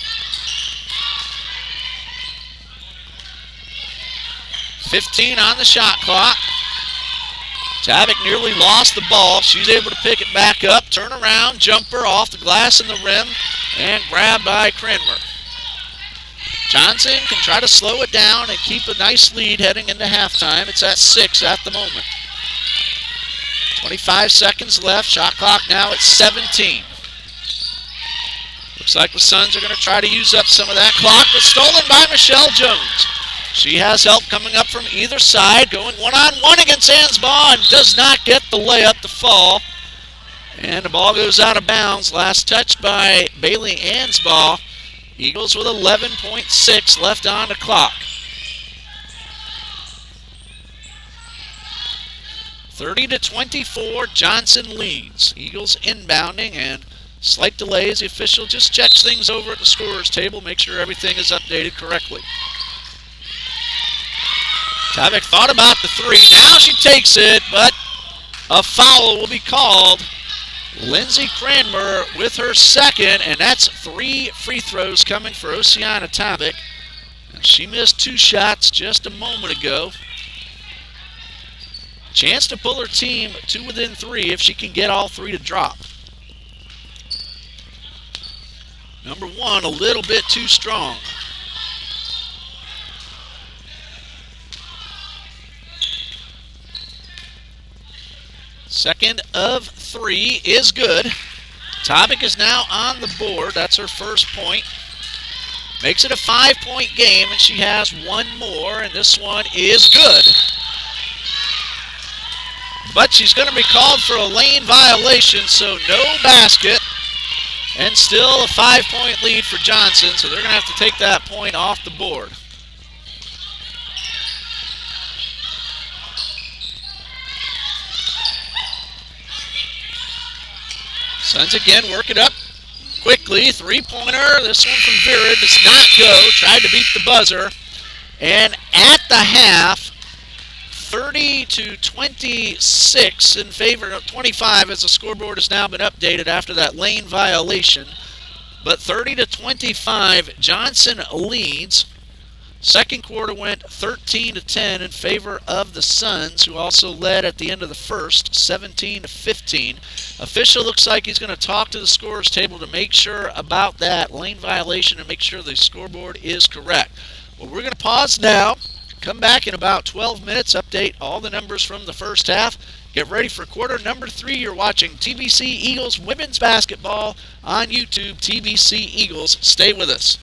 15 on the shot clock. Tabak nearly lost the ball. She's able to pick it back up, turn around, jumper off the glass in the rim, and grabbed by Cranmer. Johnson can try to slow it down and keep a nice lead heading into halftime. It's at 6 at the moment. 25 seconds left. Shot clock now at 17. Looks like the Suns are going to try to use up some of that clock, but stolen by Michelle Jones. She has help coming up from either side, going one-on-one against Ansbaugh and does not get the layup to fall. And the ball goes out of bounds. Last touch by Bailey Ansbaugh. Eagles with 11.6 left on the clock. 30-24, Johnson leads. Eagles inbounding, and slight delays. The official just checks things over at the scorer's table, make sure everything is updated correctly. Tabak thought about the three. Now she takes it, but a foul will be called. Lindsay Cranmer with her second, and that's 3 free throws coming for Oceana Tabak. She missed 2 shots just a moment ago. Chance to pull her team to within 3 if she can get all 3 to drop. Number 1 a little bit too strong. Second of 3 is good. Tabak is now on the board. That's her first point. Makes it a 5-point game, and she has 1 more, and this one is good. But she's going to be called for a lane violation, so no basket. And still a 5-point lead for Johnson, so they're going to have to take that point off the board. Suns again work it up quickly. 3-pointer. This one from Vera does not go. Tried to beat the buzzer. And at the half, 30-26 in favor of 25, as the scoreboard has now been updated after that lane violation. But 30-25, Johnson leads. Second quarter went 13-10 in favor of the Suns, who also led at the end of the first, 17-15. Official looks like he's going to talk to the scorer's table to make sure about that lane violation and make sure the scoreboard is correct. Well, we're going to pause now, come back in about 12 minutes, update all the numbers from the first half. Get ready for quarter number 3. You're watching TBC Eagles women's basketball on YouTube, TBC Eagles. Stay with us.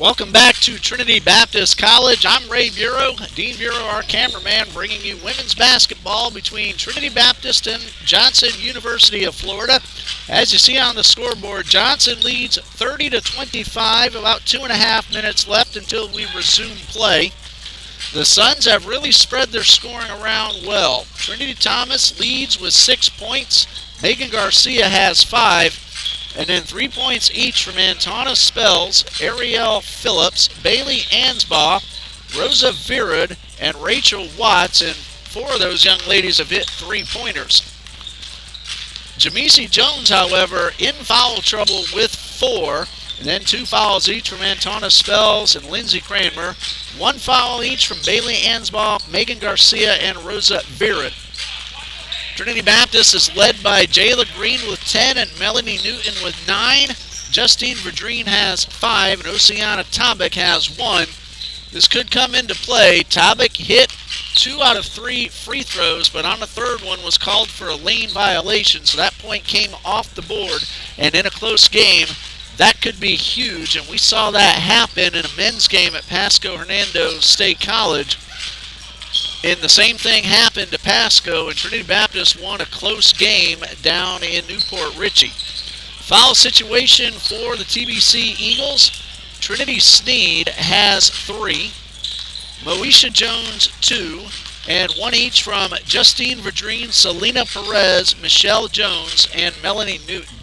Welcome back to Trinity Baptist College. I'm Ray Bureau, Dean Bureau, our cameraman, bringing you women's basketball between Trinity Baptist and Johnson University of Florida. As you see on the scoreboard, Johnson leads 30-25, about 2.5 minutes left until we resume play. The Suns have really spread their scoring around well. Trinity Thomas leads with 6 points. Megan Garcia has 5. And then 3 points each from Antana Spells, Ariel Phillips, Bailey Ansbaugh, Rosa Virud, and Rachel Watts. And 4 of those young ladies have hit 3-pointers. Jamisi Jones, however, in foul trouble with 4. And then 2 fouls each from Antana Spells and Lindsay Kramer. 1 foul each from Bailey Ansbaugh, Megan Garcia, and Rosa Virud. Trinity Baptist is led by Jayla Green with 10 and Melanie Newton with 9. Justine Verdreen has 5 and Oceana Tabak has 1. This could come into play. Tabak hit 2 out of 3 free throws, but on the third one was called for a lane violation, so that point came off the board. And in a close game, that could be huge, and we saw that happen in a men's game at Pasco Hernando State College. And the same thing happened to Pasco, and Trinity Baptist won a close game down in Newport Richey. Foul situation for the TBC Eagles. Trinity Sneed has 3, Moesha Jones 2, and 1 each from Justine Verdreen, Selena Perez, Michelle Jones, and Melanie Newton.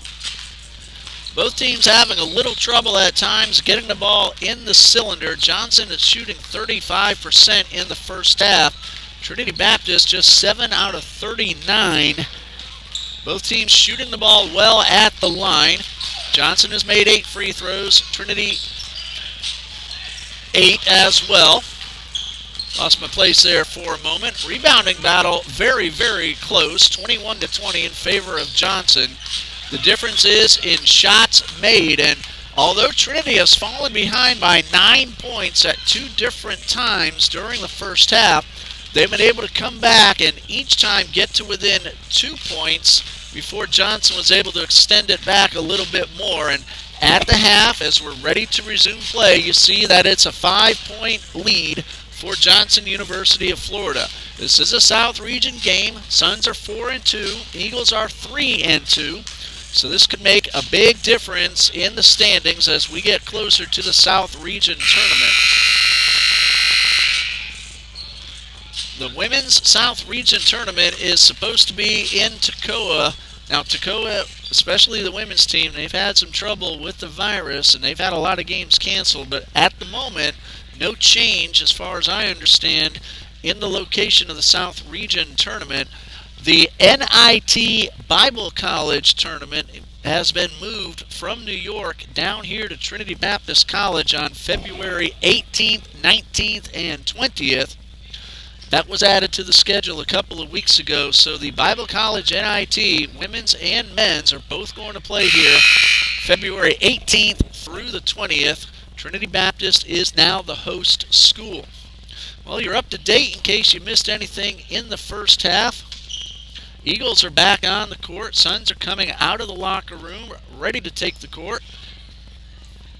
Both teams having a little trouble at times getting the ball in the cylinder. Johnson is shooting 35% in the first half. Trinity Baptist just 7 out of 39. Both teams shooting the ball well at the line. Johnson has made 8 free throws. Trinity 8 as well. Lost my place there for a moment. Rebounding battle very, very close. 21-20 in favor of Johnson. The difference is in shots made, and although Trinity has fallen behind by 9 points at 2 different times during the first half, they've been able to come back and each time get to within 2 points before Johnson was able to extend it back a little bit more. And at the half, as we're ready to resume play, you see that it's a 5-point lead for Johnson University of Florida. This is a South Region game. Suns are 4-2. Eagles are 3-2. So this could make a big difference in the standings as we get closer to the South Region tournament. The Women's South Region tournament is supposed to be in Toccoa. Now Toccoa, especially the women's team, they've had some trouble with the virus and they've had a lot of games canceled, but at the moment, no change as far as I understand in the location of the South Region tournament. The NIT Bible College tournament has been moved from New York down here to Trinity Baptist College on February 18th, 19th, and 20th. That was added to the schedule a couple of weeks ago, so the Bible College NIT, women's and men's, are both going to play here February 18th through the 20th. Trinity Baptist is now the host school. Well, you're up to date in case you missed anything in the first half. Eagles are back on the court. Suns are coming out of the locker room, ready to take the court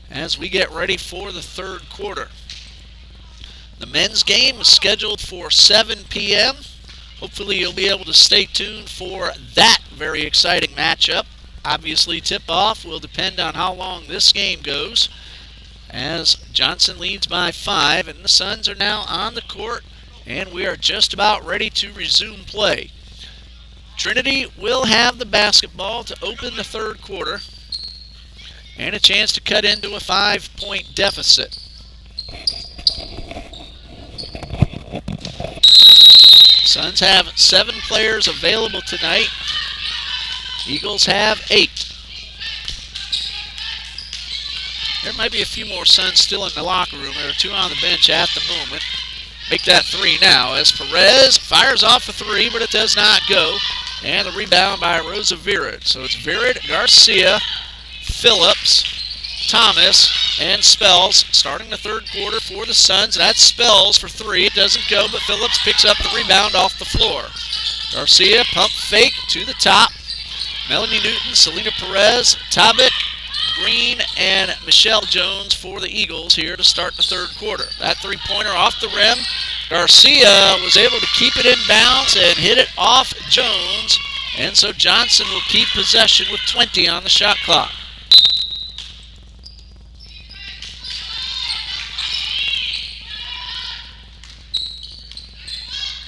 as we get ready for the third quarter. The men's game is scheduled for 7 p.m. Hopefully you'll be able to stay tuned for that very exciting matchup. Obviously, tip-off will depend on how long this game goes, as Johnson leads by 5, and the Suns are now on the court, and we are just about ready to resume play. Trinity will have the basketball to open the third quarter and a chance to cut into a 5-point deficit. Suns have 7 players available tonight. Eagles have 8. There might be a few more Suns still in the locker room. There are 2 on the bench at the moment. Make that 3 now as Perez fires off a 3, but it does not go. And the rebound by Rosa Virud. So it's Virud, Garcia, Phillips, Thomas, and Spells starting the third quarter for the Suns. That's Spells for 3. It doesn't go, but Phillips picks up the rebound off the floor. Garcia, pump fake to the top. Melanie Newton, Selena Perez, Tabak, Green and Michelle Jones for the Eagles here to start the third quarter. That three-pointer off the rim. Garcia was able to keep it in bounds and hit it off Jones. And so Johnson will keep possession with 20 on the shot clock.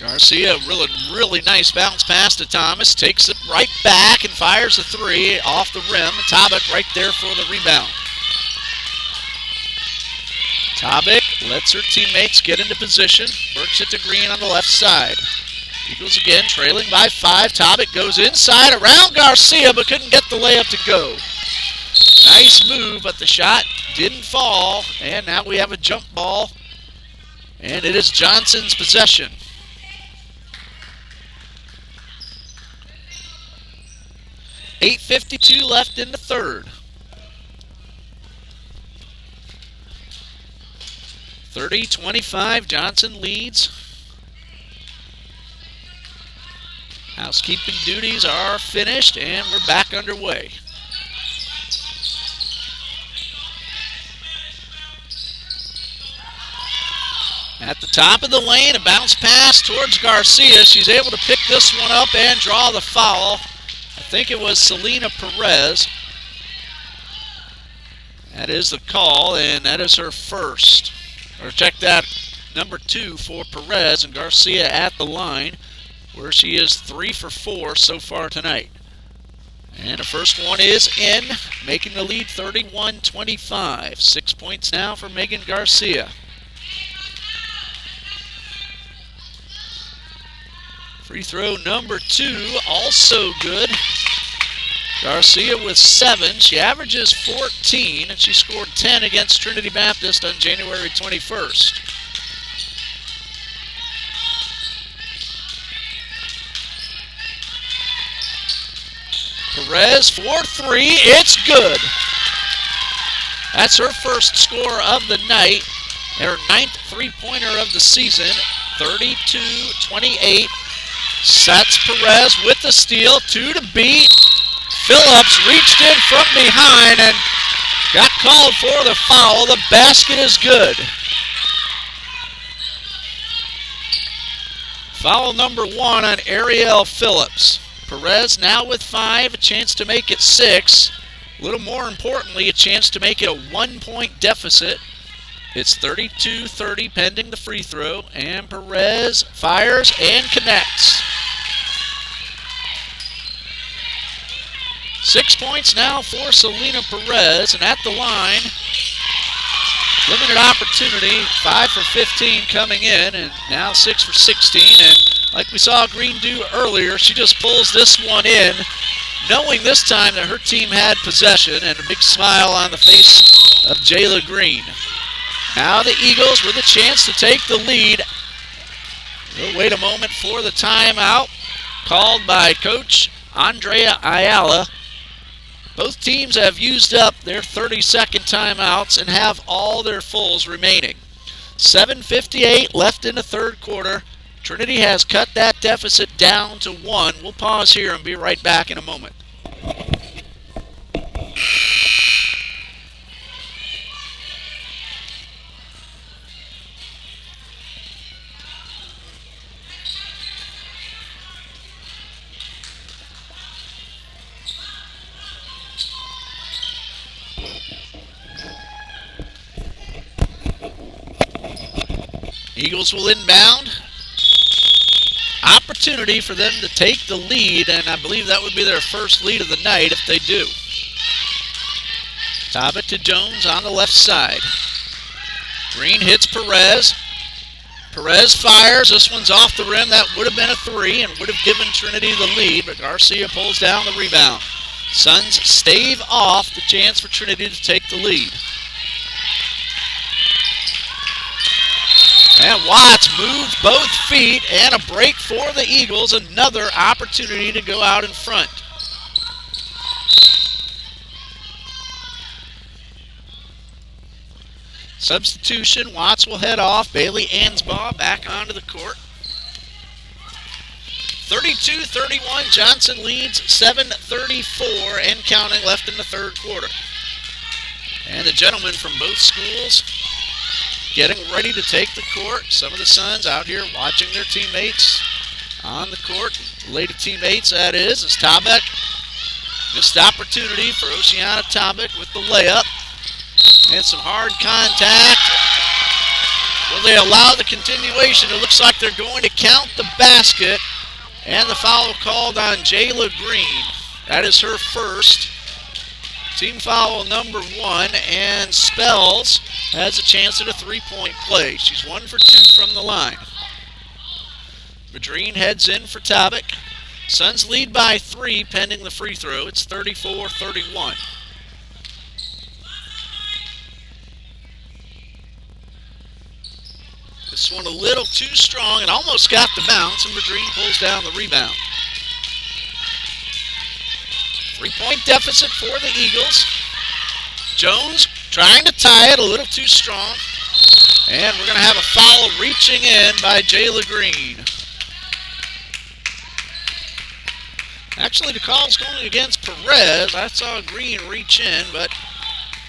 Garcia, really nice bounce pass to Thomas. Takes it right back and fires a three off the rim. Tabak right there for the rebound. Tabak lets her teammates get into position. Works it to Green on the left side. Eagles again trailing by 5. Tabak goes inside around Garcia but couldn't get the layup to go. Nice move, but the shot didn't fall. And now we have a jump ball. And it is Johnson's possession. .8:52 left in the third. 30-25, Johnson leads. Housekeeping duties are finished and we're back underway. At the top of the lane, a bounce pass towards Garcia. She's able to pick this one up and draw the foul. I think it was Selena Perez. That is the call, and that is her first. Or check that, number 2 for Perez, and Garcia at the line, where she is 3 for 4 so far tonight. And the first one is in, making the lead 31-25. 6 points now for Megan Garcia. Free throw number 2, also good. Garcia with 7. She averages 14, and she scored 10 against Trinity Baptist on January 21st. Perez for 3. It's good. That's her first score of the night, and her 9th three-pointer of the season. 32-28. Sets Perez with the steal. 2 to beat. Phillips reached in from behind and got called for the foul. The basket is good. Foul number 1 on Ariel Phillips. Perez now with 5, a chance to make it 6. A little more importantly, a chance to make it a 1-point deficit. It's 32-30 pending the free throw, and Perez fires and connects. 6 points now for Selena Perez, and at the line, limited opportunity, 5 for 15 coming in, and now 6 for 16, and like we saw Green do earlier, she just pulls this one in, knowing this time that her team had possession, and a big smile on the face of Jayla Green. Now the Eagles with a chance to take the lead. We'll wait a moment for the timeout called by Coach Andrea Ayala. Both teams have used up their 30-second timeouts and have all their fulls remaining. 7:58 left in the third quarter. Trinity has cut that deficit down to 1. We'll pause here and be right back in a moment. Eagles will inbound. Opportunity for them to take the lead, and I believe that would be their first lead of the night if they do. Tabak to Jones on the left side. Green hits Perez. Perez fires. This one's off the rim. That would have been a 3 and would have given Trinity the lead, but Garcia pulls down the rebound. Suns stave off the chance for Trinity to take the lead. And Watts moves both feet, and a break for the Eagles. Another opportunity to go out in front. Substitution, Watts will head off. Bailey Ansbaugh back onto the court. 32-31, Johnson leads 7:34 and counting left in the third quarter. And the gentlemen from both schools getting ready to take the court. Some of the Suns out here watching their teammates on the court. Lady teammates, that is, as Tabeck. Missed opportunity for Oceana Tabeck with the layup. And some hard contact. Will they allow the continuation? It looks like they're going to count the basket. And the foul called on Jayla Green. That is her first. Team foul number 1, and Spells has a chance at a three-point play. She's 1 for 2 from the line. Madreen heads in for Tabeck. Suns lead by 3 pending the free throw. It's 34-31. This one a little too strong and almost got the bounce, and Madreen pulls down the rebound. 3-point deficit for the Eagles. Jones trying to tie it, a little too strong. And we're going to have a foul reaching in by Jayla Green. Actually, the call's going against Perez. I saw Green reach in, but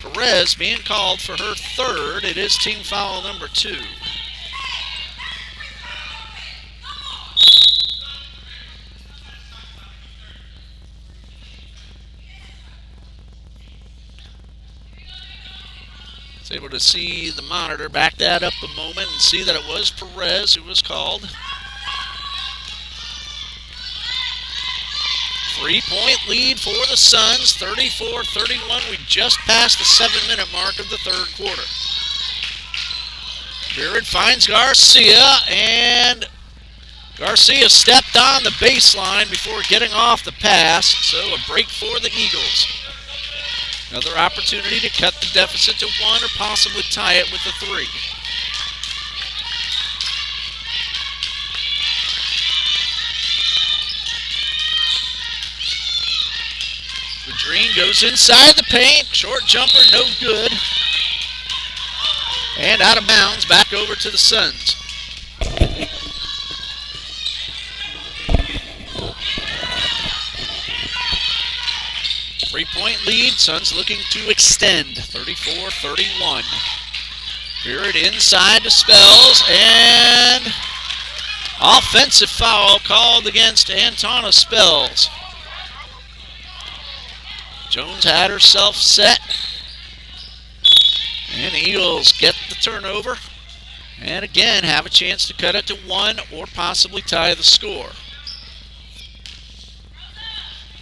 Perez being called for her third. It is team foul number 2. Was able to see the monitor, back that up a moment, and see that it was Perez who was called. 3-point lead for the Suns, 34-31. We just passed the 7-minute mark of the third quarter. Jared finds Garcia, and Garcia stepped on the baseline before getting off the pass, so a break for the Eagles. Another opportunity to cut the deficit to 1 or possibly tie it with a 3. Madreen goes inside the paint. Short jumper, no good. And out of bounds, back over to the Suns. Three-point lead, Suns looking to extend, 34-31. Beard inside to Spells, and offensive foul called against Antona Spells. Jones had herself set, and the Eagles get the turnover, and again have a chance to cut it to 1 or possibly tie the score.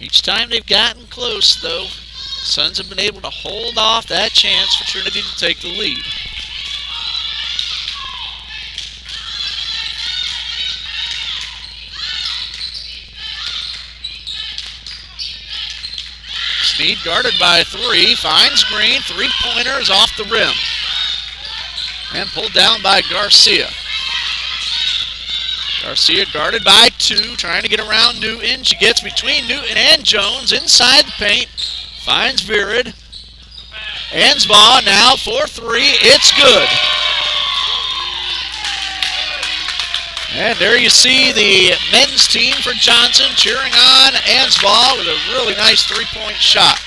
Each time they've gotten close, though, Suns have been able to hold off that chance for Trinity to take the lead. Snead guarded by 3, finds Green, three-pointer is off the rim. And pulled down by Garcia. Garcia guarded by 2, trying to get around Newton. She gets between Newton and Jones inside the paint. Finds Virid. Ansbaugh now for 3. It's good. And there you see the men's team for Johnson cheering on Ansbaugh with a really nice three-point shot.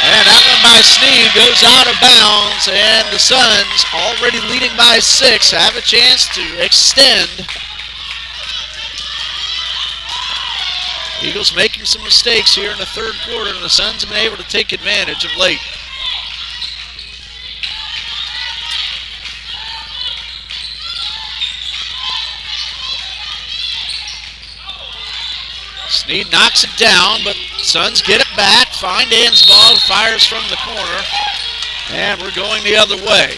And that one by Snead goes out of bounds, and the Suns, already leading by 6, have a chance to extend. Eagles making some mistakes here in the third quarter, and the Suns have been able to take advantage of late. Snead knocks it down, but Suns get it back. Find Ansbaugh, who fires from the corner. And we're going the other way.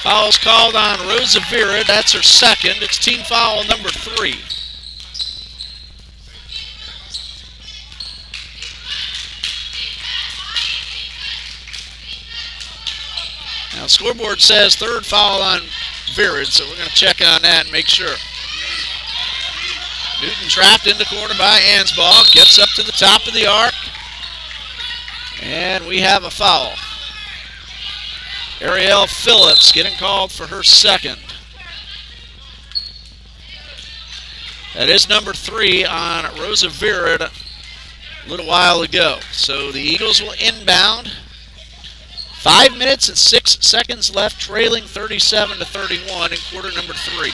Foul's called on Rosa Vera. That's her second. It's team foul number 3. Now, the scoreboard says third foul on Virid, so we're going to check on that and make sure. Newton trapped in the corner by Ansbaugh. Gets up to the top of the arc. And we have a foul. Ariel Phillips getting called for her second. That is number 3 on Rosa Virid a little while ago. So the Eagles will inbound. 5 minutes and 6 seconds left, trailing 37-31 in quarter number 3.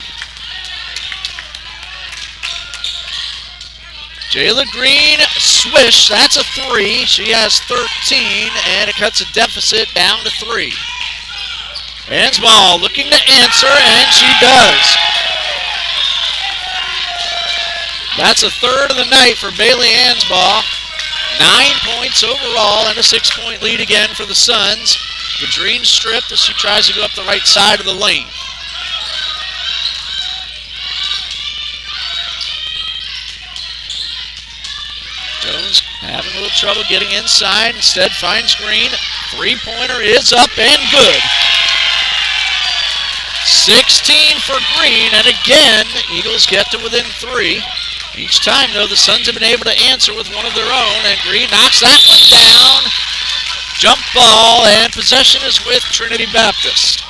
Jayla Green, swish, that's a 3. She has 13, and it cuts a deficit down to 3. Ansball looking to answer, and she does. That's a third of the night for Bailey Ansball. 9 points overall and a 6-point lead again for the Suns. Vadrine stripped as she tries to go up the right side of the lane. Jones having a little trouble getting inside. Instead finds Green. 3-pointer is up and good. 16 for Green, and again, Eagles get to within 3. Each time, though, the Suns have been able to answer with one of their own, and Green knocks that one down. Jump ball, and possession is with Trinity Baptist.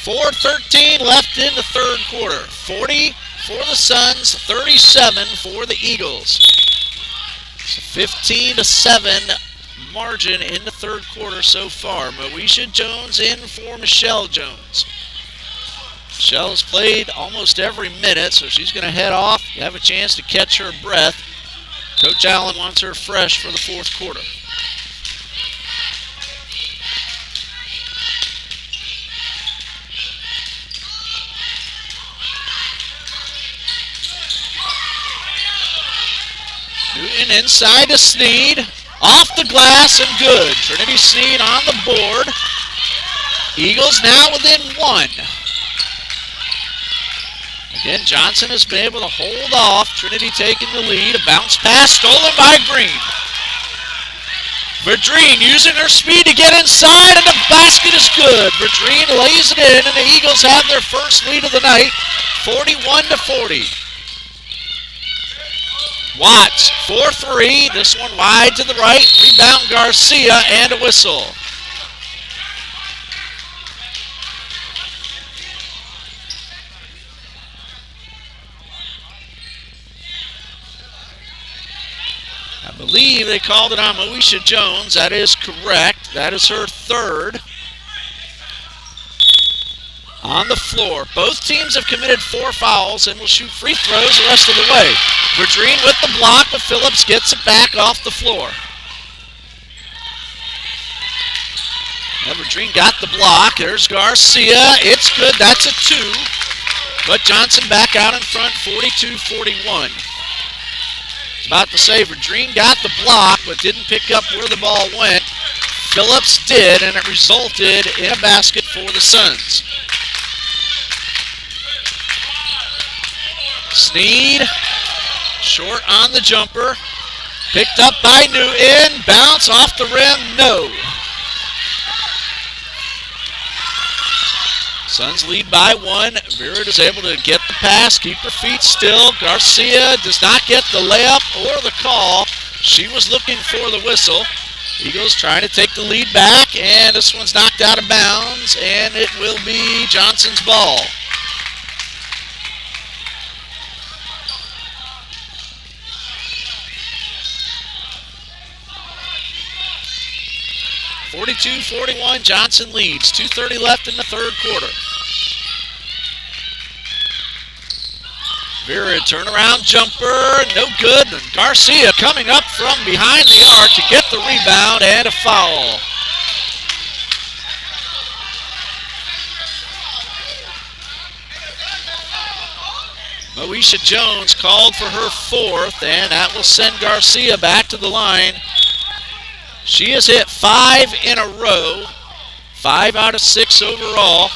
4:13 left in the third quarter. 40 for the Suns, 37 for the Eagles. It's a 15-7 margin in the third quarter so far. Moesha Jones in for Michelle Jones. Michelle's played almost every minute, so she's going to head off, have a chance to catch her breath. Coach Allen wants her fresh for the fourth quarter. Newton inside to Sneed. Off the glass and good. Trinity Sneed on the board. Eagles now within 1. Again, Johnson has been able to hold off. Trinity taking the lead. A bounce pass stolen by Green. Vadrine using her speed to get inside, and the basket is good. Vadrine lays it in, and the Eagles have their first lead of the night, 41-40. Watts, 4-3. This one wide to the right. Rebound Garcia, and a whistle. I believe they called it on Moesha Jones. That is correct. That is her third on the floor. Both teams have committed 4 fouls and will shoot free throws the rest of the way. Vadrine with the block, but Phillips gets it back off the floor. Now Vadrine got the block. There's Garcia. It's good. That's a 2. But Johnson back out in front, 42-41. About to say, Vadrine got the block, but didn't pick up where the ball went. Phillips did, and it resulted in a basket for the Suns. Sneed, short on the jumper. Picked up by Newton. Bounce off the rim, no. Suns lead by 1. Virid is able to get the pass, keep her feet still. Garcia does not get the layup or the call. She was looking for the whistle. Eagles trying to take the lead back, and this one's knocked out of bounds, and it will be Johnson's ball. (42-41), Johnson leads. 2:30 left in the third quarter. Virid turnaround jumper, no good. And Garcia coming up from behind the arc to get the rebound, and a foul. Moesha Jones called for her 4th, and that will send Garcia back to the line. She has hit 5 in a row, 5 out of 6 overall.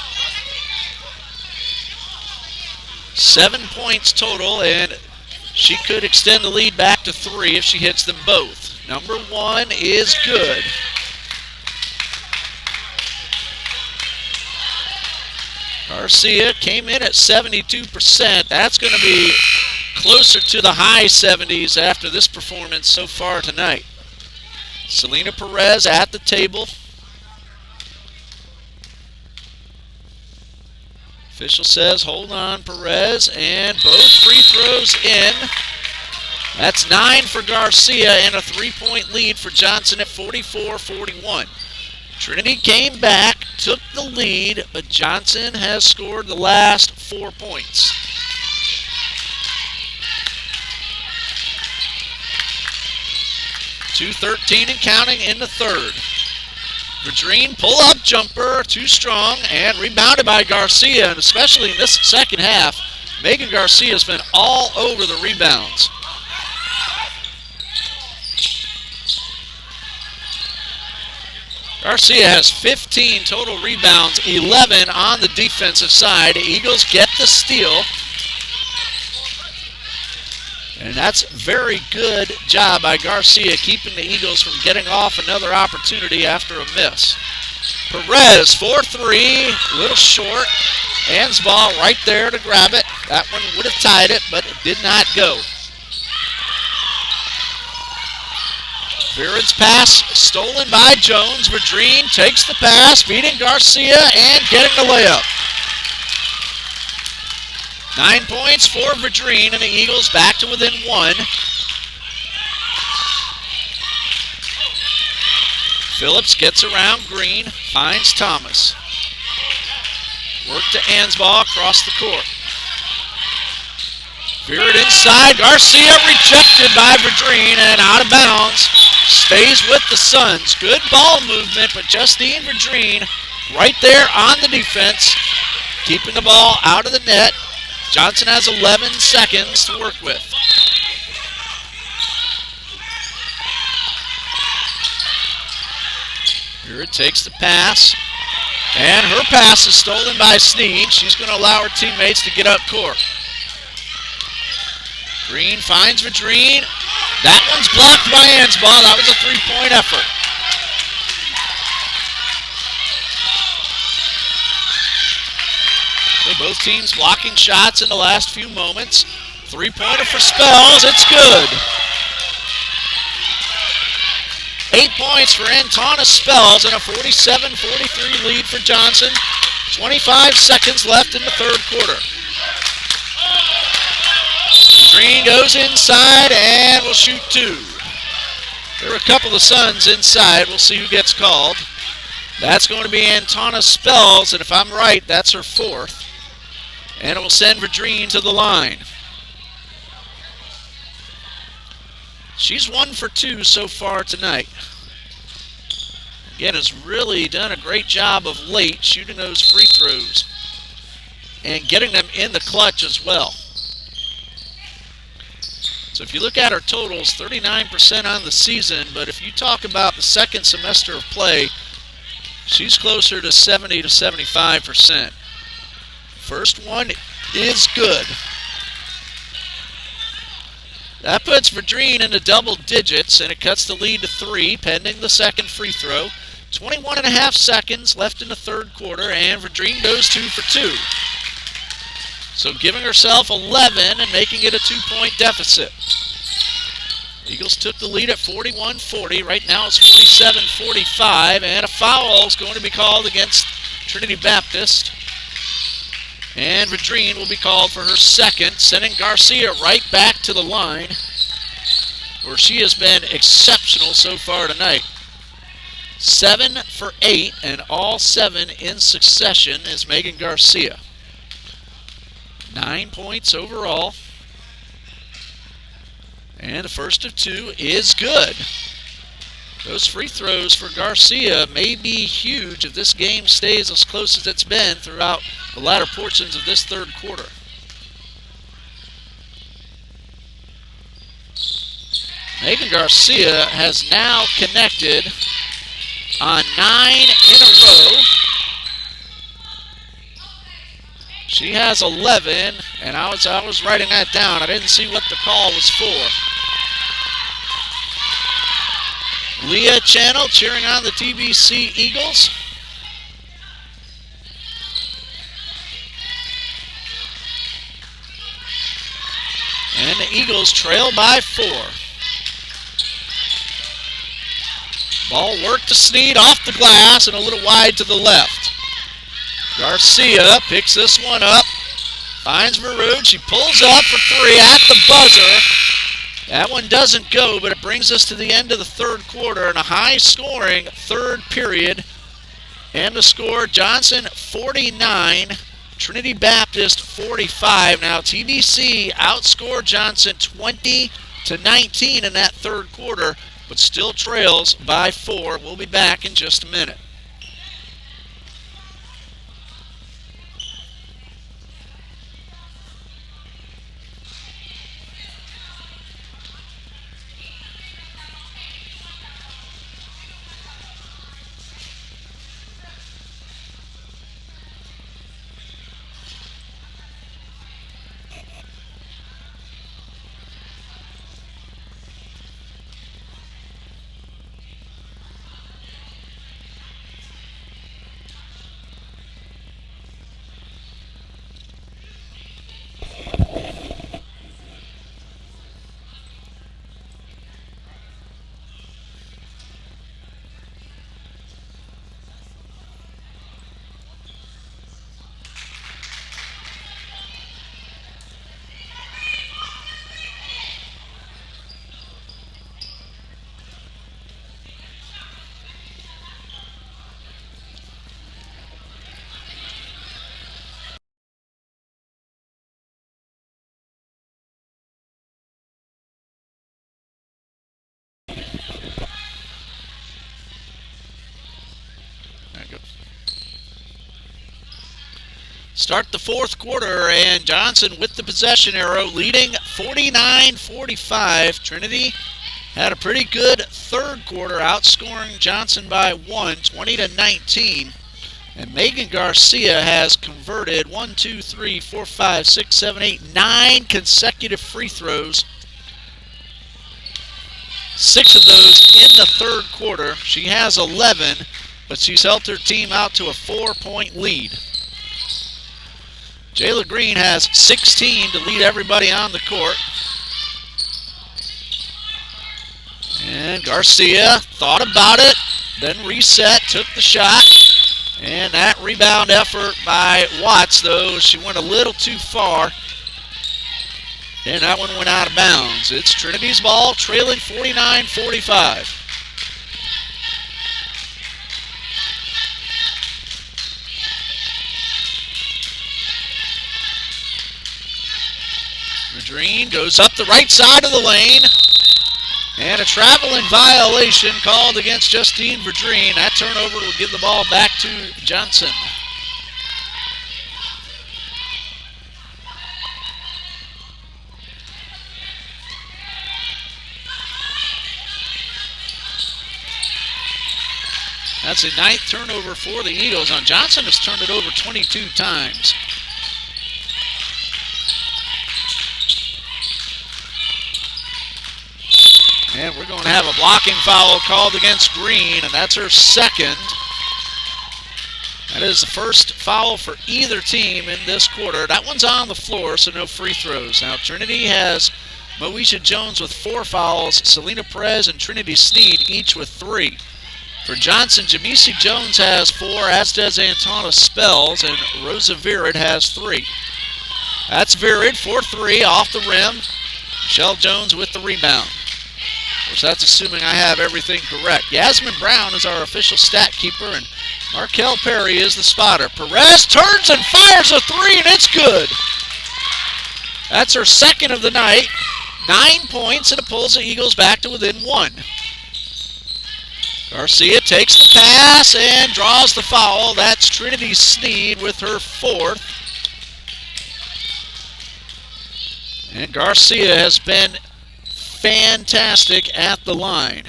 7 points total, and she could extend the lead back to 3 if she hits them both. Number 1 is good. Garcia came in at 72%. That's going to be closer to the high 70s after this performance so far tonight. Selena Perez at the table. Official says hold on, Perez, and both free throws in. That's 9 for Garcia and a 3-point lead for Johnson at 44-41. Trinity came back, took the lead, but Johnson has scored the last 4 points. .213 and counting in the third. Vadrine pull-up jumper, too strong, and rebounded by Garcia, and especially in this second half, Megan Garcia has been all over the rebounds. Garcia has 15 total rebounds, 11 on the defensive side. Eagles get the steal. And that's a very good job by Garcia keeping the Eagles from getting off another opportunity after a miss. Perez, 4-3, a little short. Hands ball right there to grab it. That one would have tied it, but it did not go. Viren's pass stolen by Jones. Vadrine takes the pass, beating Garcia and getting the layup. 9 points for Vadrine, and the Eagles back to within 1. Phillips gets around Green, finds Thomas. Work to Ansball across the court. Viren inside, Garcia rejected by Vadrine and out of bounds. Stays with the Suns. Good ball movement, but Justine Vadrine right there on the defense, keeping the ball out of the net. Johnson has 11 seconds to work with. Here it takes the pass, and her pass is stolen by Sneed. She's going to allow her teammates to get up court. Green finds Vadrine. That one's blocked by Ansball. That was a 3-point effort. So both teams blocking shots in the last few moments. 3-pointer for Spells. It's good. 8 points for Antona Spells and a 47-43 lead for Johnson. 25 seconds left in the third quarter. Green goes inside and will shoot 2. There are a couple of Suns inside. We'll see who gets called. That's going to be Antona Spells, and if I'm right, that's her 4th. And it will send Vadrine to the line. She's 1 for 2 so far tonight. Again, has really done a great job of late shooting those free throws and getting them in the clutch as well. So if you look at her totals, 39% on the season, but if you talk about the second semester of play, she's closer to 70 to 75%. First one is good. That puts Vadrine into double digits, and it cuts the lead to 3, pending the second free throw. 21 and a half seconds left in the third quarter, and Vadrine goes 2 for 2. So giving herself 11 and making it a 2-point deficit. Eagles took the lead at 41-40. Right now it's 47-45, and a foul is going to be called against Trinity Baptist. And Vadrine will be called for her second, sending Garcia right back to the line, where she has been exceptional so far tonight. 7 for 8, and all 7 in succession is Megan Garcia. 9 points overall. And the first of 2 is good. Those free throws for Garcia may be huge if this game stays as close as it's been throughout the latter portions of this third quarter. Megan Garcia has now connected on 9 in a row. She has 11, and I was writing that down. I didn't see what the call was for. Leah Channel cheering on the TBC Eagles. And the Eagles trail by 4. Ball worked to Sneed off the glass and a little wide to the left. Garcia picks this one up. Finds Verud. She pulls up for three at the buzzer. That one doesn't go, but it brings us to the end of the third quarter and a high-scoring third period. And the score, Johnson 49, Trinity Baptist 45. Now TBC outscored Johnson 20-19 in that third quarter, but still trails by 4. We'll be back in just a minute. Start the fourth quarter, and Johnson with the possession arrow, leading 49-45. Trinity had a pretty good third quarter, outscoring Johnson by 1, 20-19. And Megan Garcia has converted 9 consecutive free throws. 6 of those in the third quarter. She has 11, but she's helped her team out to a 4-point lead. Jayla Green has 16 to lead everybody on the court. And Garcia thought about it, then reset, took the shot. And that rebound effort by Watts, though, she went a little too far. And that one went out of bounds. It's Trinity's ball, trailing 49-45. Madrine goes up the right side of the lane. And a traveling violation called against Justine Verdreen. That turnover will give the ball back to Johnson. That's a 9th turnover for the Eagles. Now Johnson has turned it over 22 times. And we're going to have a blocking foul called against Green, and that's her second. That is the first foul for either team in this quarter. That one's on the floor, so no free throws. Now Trinity has Moesha Jones with 4 fouls, Selena Perez and Trinity Sneed each with 3. For Johnson, Jamisi Jones has 4, as does Antona Spells, and Rosa Virid has 3. That's Virid for 3 off the rim. Michelle Jones with the rebound. Of course, that's assuming I have everything correct. Yasmin Brown is our official stat keeper, and Markel Perry is the spotter. Perez turns and fires a 3, and it's good. That's her second of the night. 9 points, and it pulls the Eagles back to within 1. Garcia takes the pass and draws the foul. That's Trinity Sneed with her 4th. And Garcia has been fantastic at the line.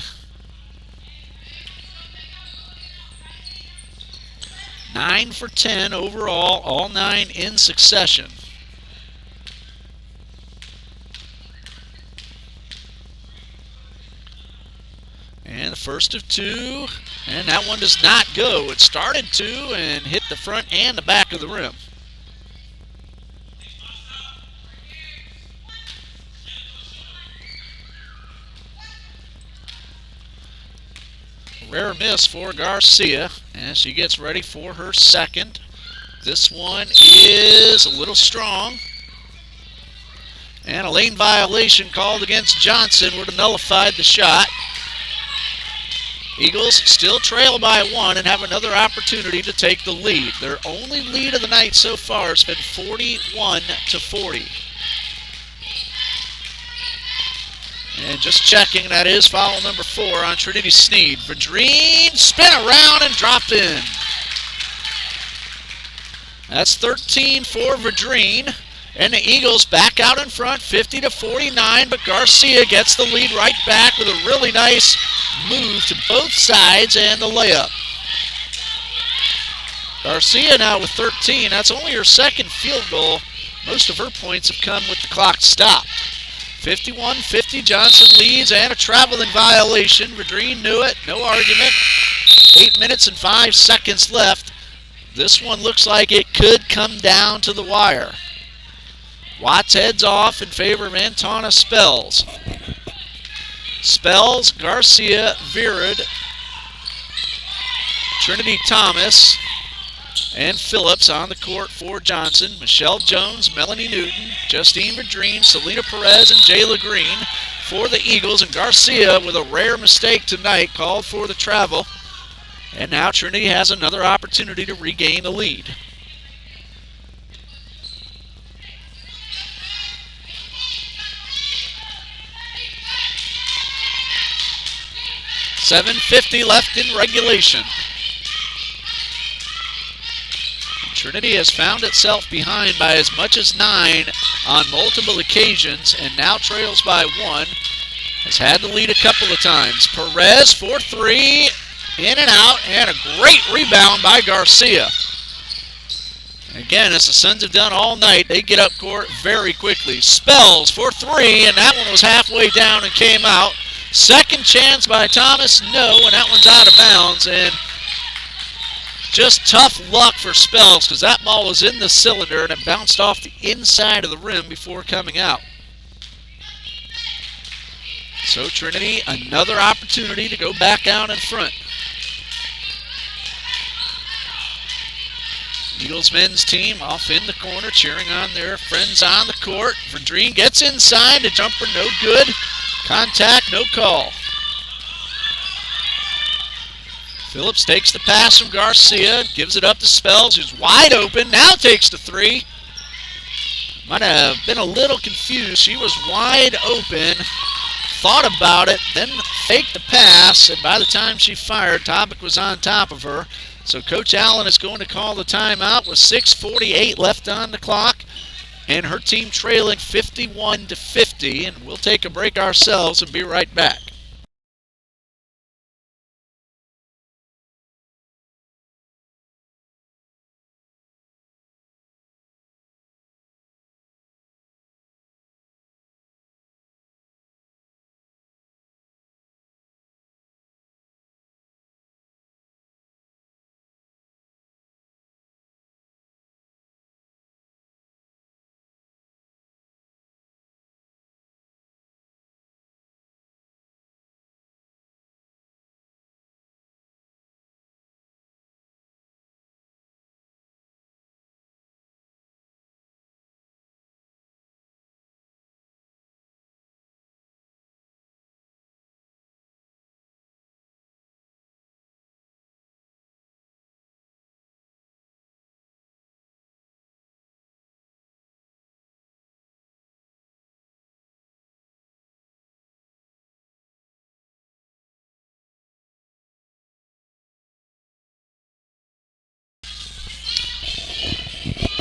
9 for 10 overall, all 9 in succession. And the first of 2, and that one does not go. It started to and hit the front and the back of the rim. Rare miss for Garcia as she gets ready for her second. This one is a little strong. And a lane violation called against Johnson would have nullified the shot. Eagles still trail by 1 and have another opportunity to take the lead. Their only lead of the night so far has been 41-40. And just checking, that is foul number 4 on Trinity Sneed. Vadrine spin around and drop in. That's 13 for Vadrine. And the Eagles back out in front, 50-49, but Garcia gets the lead right back with a really nice move to both sides and the layup. Garcia now with 13. That's only her second field goal. Most of her points have come with the clock stopped. 51-50, Johnson leads, and a traveling violation. Vadrine knew it, no argument. 8 minutes and 5 seconds left. This one looks like it could come down to the wire. Watts heads off in favor of Antona Spells. Spells, Garcia, Virud, Trinity Thomas, and Phillips on the court for Johnson. Michelle Jones, Melanie Newton, Justine Vadrine, Selena Perez, and Jayla Green for the Eagles. And Garcia, with a rare mistake tonight, called for the travel. And now Trinity has another opportunity to regain the lead. .750 left in regulation. Trinity has found itself behind by as much as 9 on multiple occasions and now trails by 1. Has had the lead a couple of times. Perez for 3, in and out, and a great rebound by Garcia. Again, as the Suns have done all night, they get up court very quickly. Spells for 3, and that one was halfway down and came out. Second chance by Thomas, no, and that one's out of bounds. And just tough luck for Spells because that ball was in the cylinder and it bounced off the inside of the rim before coming out. So Trinity, another opportunity to go back out in front. Eagles men's team off in the corner cheering on their friends on the court. Vadrine gets inside, the jumper no good. Contact, no call. Phillips takes the pass from Garcia, gives it up to Spells, who's wide open, now takes the 3. Might have been a little confused. She was wide open, thought about it, then faked the pass, and by the time she fired, Topic was on top of her. So Coach Allen is going to call the timeout with 6:48 left on the clock. And her team trailing 51-50, and we'll take a break ourselves and be right back.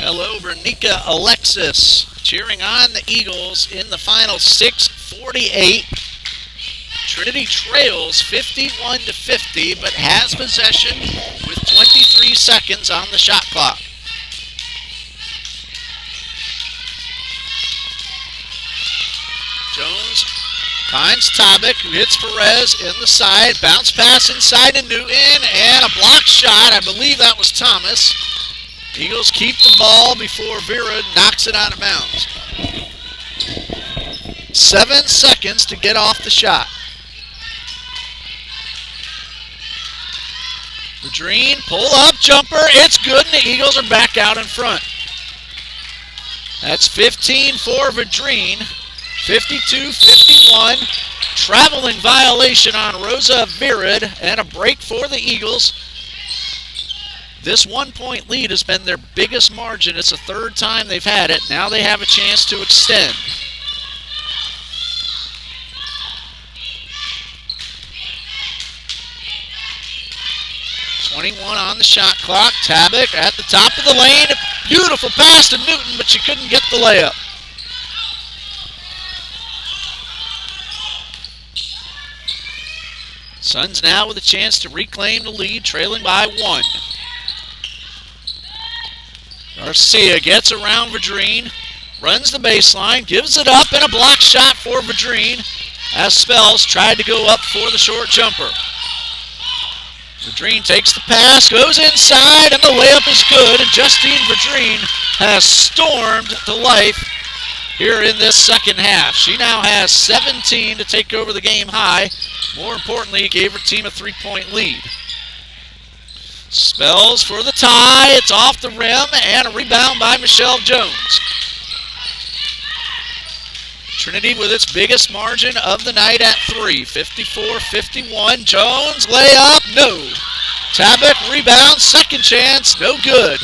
Hello, Vernica Alexis, cheering on the Eagles in the final 6:48. Trinity trails 51-50, but has possession with 23 seconds on the shot clock. Jones finds Tobic, who hits Perez in the side. Bounce pass inside to Newton, and a block shot. I believe that was Thomas. Eagles keep the ball before Vera knocks it out of bounds. 7 seconds to get off the shot. Vadrine, pull-up jumper. It's good, and the Eagles are back out in front. That's 15 for Vadrine. 52-51. Traveling violation on Rosa Virid, and a break for the Eagles. This 1-point lead has been their biggest margin. It's the third time they've had it. Now they have a chance to extend. .21 on the shot clock. Tabak at the top of the lane. Beautiful pass to Newton, but she couldn't get the layup. Suns now with a chance to reclaim the lead, trailing by 1. Garcia gets around Vadrine, runs the baseline, gives it up, and a block shot for Vadrine as Spells tried to go up for the short jumper. Vadrine takes the pass, goes inside, and the layup is good, and Justine Vadrine has stormed to life here in this second half. She now has 17 to take over the game high. More importantly, gave her team a 3-point lead. Spells for the tie. It's off the rim, and a rebound by Michelle Jones. Trinity with its biggest margin of the night at 3. 54-51. Jones, layup, no. Tabak, rebound, second chance, no good.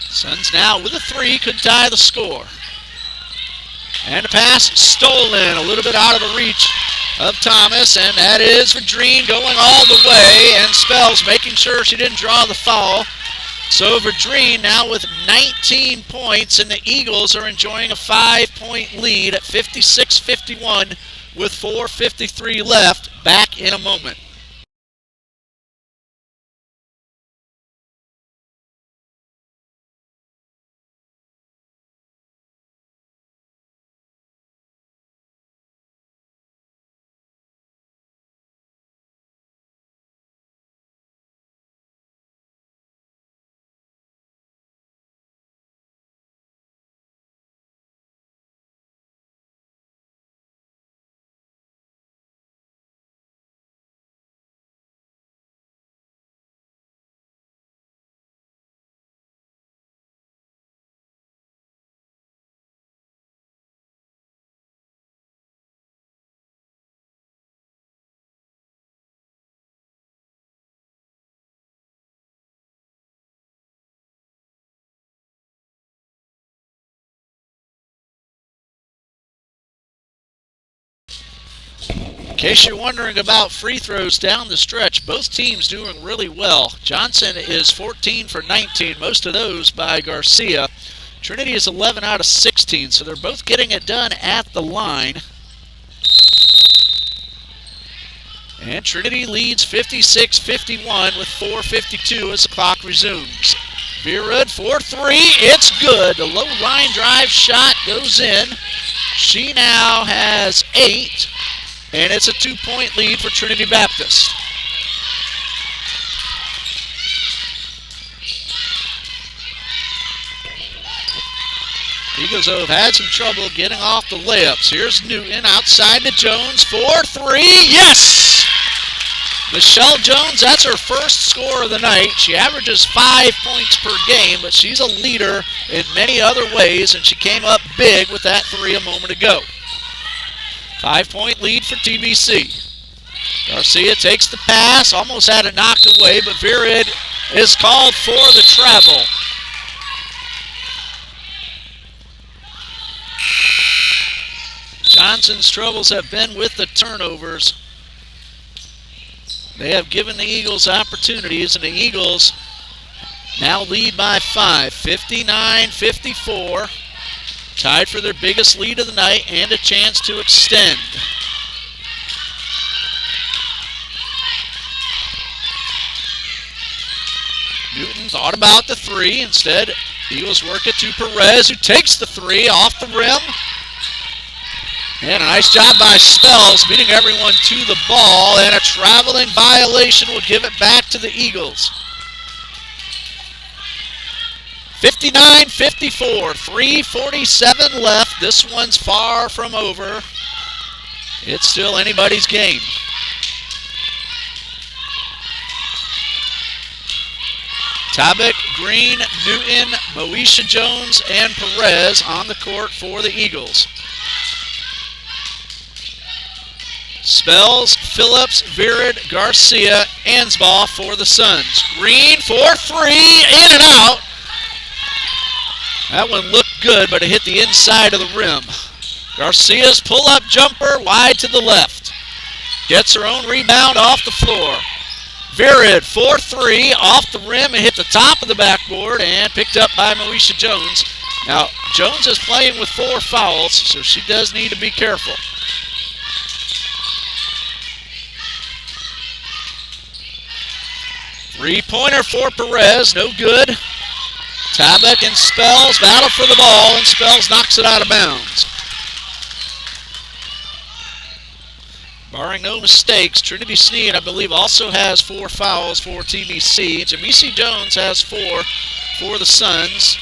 Suns now with a 3, could tie the score. And a pass stolen, a little bit out of the reach of Thomas, and that is Vadrine going all the way, and Spells making sure she didn't draw the foul. So Vadrine now with 19 points, and the Eagles are enjoying a 5-point lead at 56-51 with 4:53 left. Back in a moment. In case you're wondering about free throws down the stretch, both teams doing really well. Johnson is 14 for 19, most of those by Garcia. Trinity is 11 out of 16, so they're both getting it done at the line. And Trinity leads 56-51 with 4:52 as the clock resumes. Virid for 3, it's good. The low line drive shot goes in. She now has 8. And it's a 2-point lead for Trinity Baptist. Eagles have had some trouble getting off the layups. Here's Newton outside to Jones for 3. Yes! Michelle Jones, that's her first score of the night. She averages 5 points per game, but she's a leader in many other ways, and she came up big with that 3 a moment ago. 5-point lead for TBC. Garcia takes the pass, almost had it knocked away, but Virid is called for the travel. Johnson's troubles have been with the turnovers. They have given the Eagles opportunities, and the Eagles now lead by 5, 59-54. Tied for their biggest lead of the night and a chance to extend. Newton thought about the 3. Instead, Eagles work it to Perez, who takes the 3 off the rim. And a nice job by Spells, beating everyone to the ball, and a traveling violation will give it back to the Eagles. 59-54, 3:47 left. This one's far from over. It's still anybody's game. Tabak, Green, Newton, Moesha Jones, and Perez on the court for the Eagles. Spells, Phillips, Virid, Garcia, Ansbaugh for the Suns. Green for three, in and out. That one looked good, but it hit the inside of the rim. Garcia's pull-up jumper wide to the left. Gets her own rebound off the floor. Virid, 4-3, off the rim and hit the top of the backboard and picked up by Moesha Jones. Now, Jones is playing with 4 fouls, so she does need to be careful. Three-pointer for Perez, no good. Tabak and Spells battle for the ball, and Spells knocks it out of bounds. Barring no mistakes, Trinity Sneed, I believe, also has 4 fouls for TBC. Jamisi Jones has 4 for the Suns.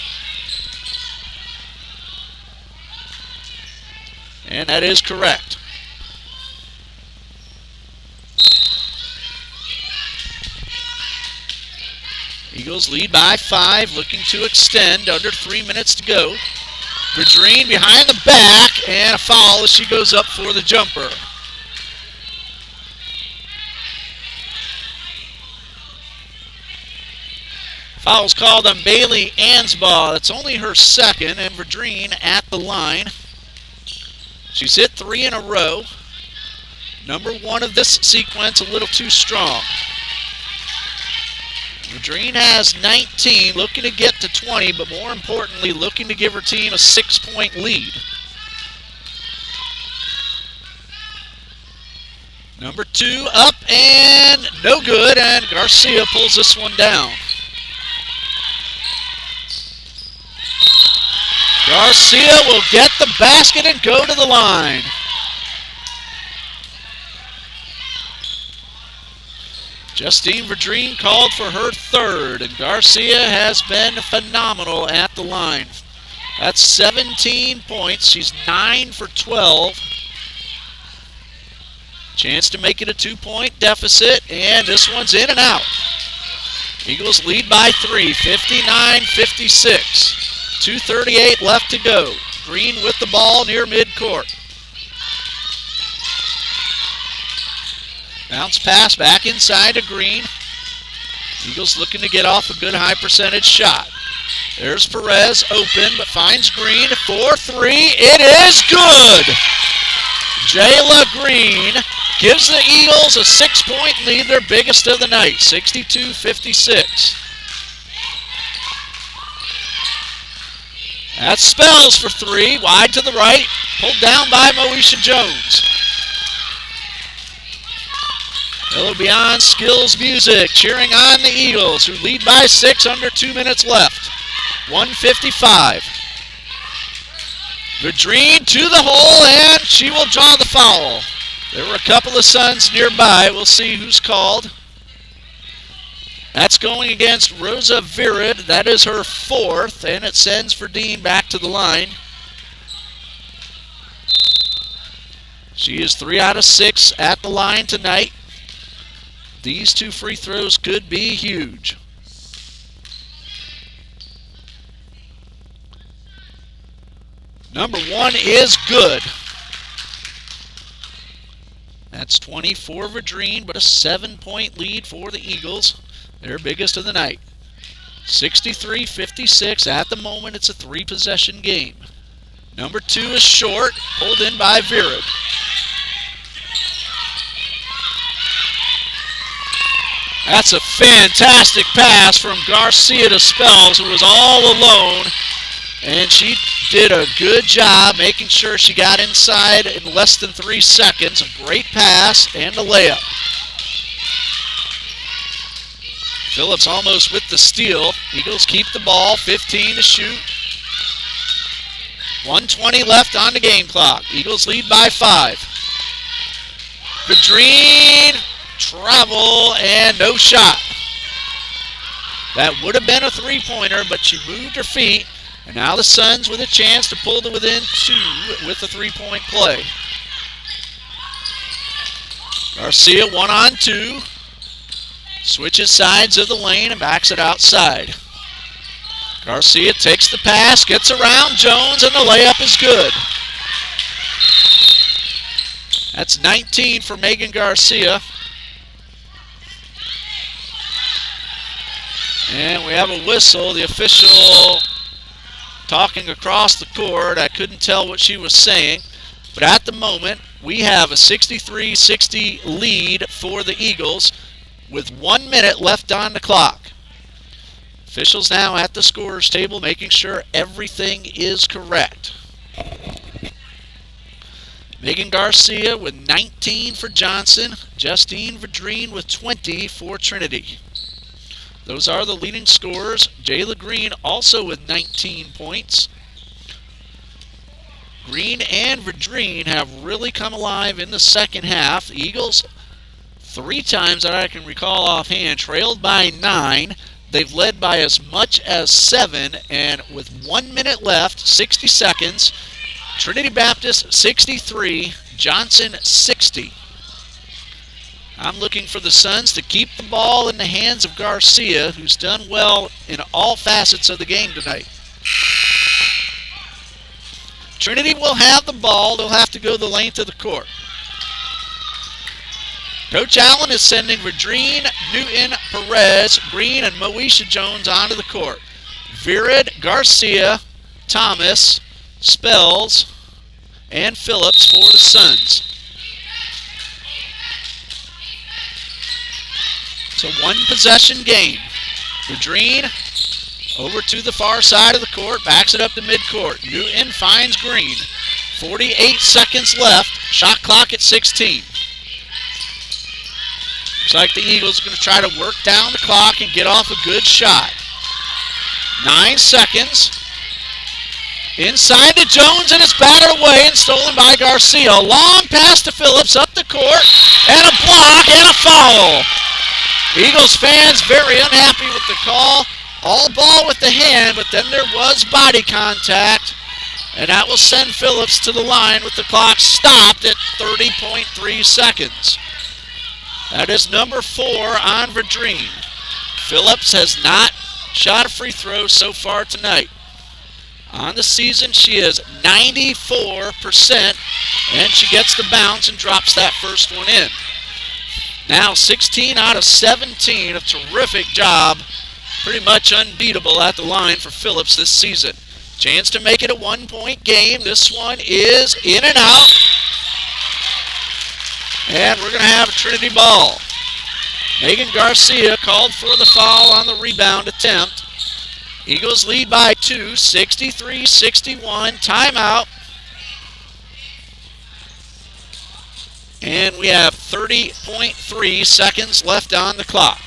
And that is correct. Eagles lead by 5, looking to extend, under 3 minutes to go. Verdreen behind the back, and a foul as she goes up for the jumper. Foul's called on Bailey Ansbaugh. That's only her second, and Verdreen at the line. She's hit 3 in a row. Number 1 of this sequence, a little too strong. Verdreen has 19, looking to get to 20, but more importantly, looking to give her team a 6-point lead. Number 2 up and no good, and Garcia pulls this one down. Garcia will get the basket and go to the line. Justine Verdreen called for her 3rd, and Garcia has been phenomenal at the line. That's 17 points. She's 9 for 12. Chance to make it a 2-point deficit, and this one's in and out. Eagles lead by 3, 59-56. 2:38 left to go. Green with the ball near midcourt. Bounce pass back inside to Green. Eagles looking to get off a good high percentage shot. There's Perez open, but finds Green. 4-3. It is good! Jayla Green gives the Eagles a 6-point lead, their biggest of the night, 62-56. That Spells for 3, wide to the right, pulled down by Moesha Jones. Hello Beyond Skills Music cheering on the Eagles, who lead by 6, under 2 minutes left. 1:55. Verdreen to the hole, and she will draw the foul. There were a couple of Suns nearby. We'll see who's called. That's going against Rosa Virid. That is her 4th, and it sends Verdeen back to the line. She is 3 out of 6 at the line tonight. These 2 free throws could be huge. Number 1 is good. That's 20 for Verdreen, but a 7-point lead for the Eagles. Their biggest of the night. 63-56. At the moment, it's a 3-possession game. Number 2 is short, pulled in by Virid. That's a fantastic pass from Garcia to Spells, who was all alone. And she did a good job making sure she got inside in less than 3 seconds. A great pass and a layup. Phillips almost with the steal. Eagles keep the ball, 15 to shoot. 1:20 left on the game clock. Eagles lead by 5. Verdreen, travel, and no shot. That would have been a 3-pointer, but she moved her feet And now the Suns with a chance to pull to within 2 with a three-point play. Garcia 1-on-2. Switches sides of the lane and backs it outside. Garcia takes the pass, gets around Jones, and the layup is good. That's 19 for Megan Garcia. And we have a whistle. The official talking across the court. I couldn't tell what she was saying. But at the moment, we have a 63-60 lead for the Eagles with 1 minute left on the clock. Officials now at the scorer's table making sure everything is correct. Megan Garcia with 19 for Johnson. Justine Vadrine with 20 for Trinity. Those are the leading scorers. Jayla Green also with 19 points. Green and Vadrine have really come alive in the second half. The Eagles, 3 times that I can recall offhand, trailed by 9. They've led by as much as 7, and with 1 minute left, 60 seconds, Trinity Baptist 63, Johnson 60. I'm looking for the Suns to keep the ball in the hands of Garcia, who's done well in all facets of the game tonight. Trinity will have the ball. They'll have to go the length of the court. Coach Allen is sending Vadrine, Newton, Perez, Green, and Moesha Jones onto the court. Virid, Garcia, Thomas, Spells, and Phillips for the Suns. It's a one-possession game. Vadrine over to the far side of the court, backs it up to midcourt. Newton finds Green. 48 seconds left, shot clock at 16. Looks like the Eagles are going to try to work down the clock and get off a good shot. 9 seconds. Inside to Jones, and it's batted away and stolen by Garcia. Long pass to Phillips, up the court, and a block and a foul. Eagles fans very unhappy with the call. All ball with the hand, but then there was body contact, and that will send Phillips to the line with the clock stopped at 30.3 seconds. That is number 4 on Vadrine. Phillips has not shot a free throw so far tonight. On the season, she is 94%, and she gets the bounce and drops that first one in. Now 16 out of 17, a terrific job. Pretty much unbeatable at the line for Phillips this season. Chance to make it a 1-point game. This one is in and out. And we're going to have a Trinity ball. Megan Garcia called for the foul on the rebound attempt. Eagles lead by 2, 63-61. Timeout. And we have 30.3 seconds left on the clock.